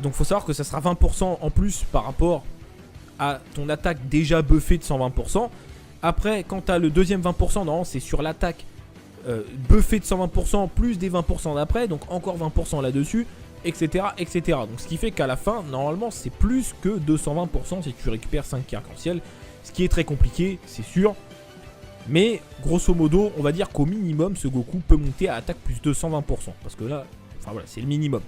Donc faut savoir que ça sera 20% en plus par rapport à ton attaque déjà buffée de 120%. Après, quand tu as le deuxième 20%, non, c'est sur l'attaque buffée de 120% plus des 20% d'après, donc encore 20% là-dessus, etc., etc. Donc ce qui fait qu'à la fin, normalement, c'est plus que 220% si tu récupères 5 arc-en-ciel. Ce qui est très compliqué, c'est sûr. Mais grosso modo, on va dire qu'au minimum, ce Goku peut monter à attaque plus 220%. Parce que là, enfin voilà, c'est le minimum.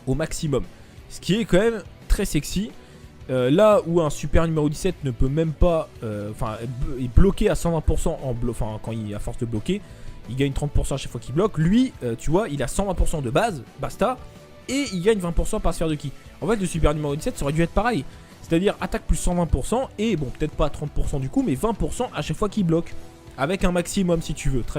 Au maximum. Ce qui est quand même très sexy. Là où un super numéro 17 ne peut même pas... Enfin, est bloqué à 120% quand il à force de bloquer. Il gagne 30% à chaque fois qu'il bloque. Lui, tu vois, il a 120% de base, basta. Et il gagne 20% par sphère de ki. En fait, le super numéro 17, ça aurait dû être pareil. C'est-à-dire attaque plus 120% et bon, peut-être pas 30% du coup, mais 20% à chaque fois qu'il bloque. Avec un maximum si tu veux. Très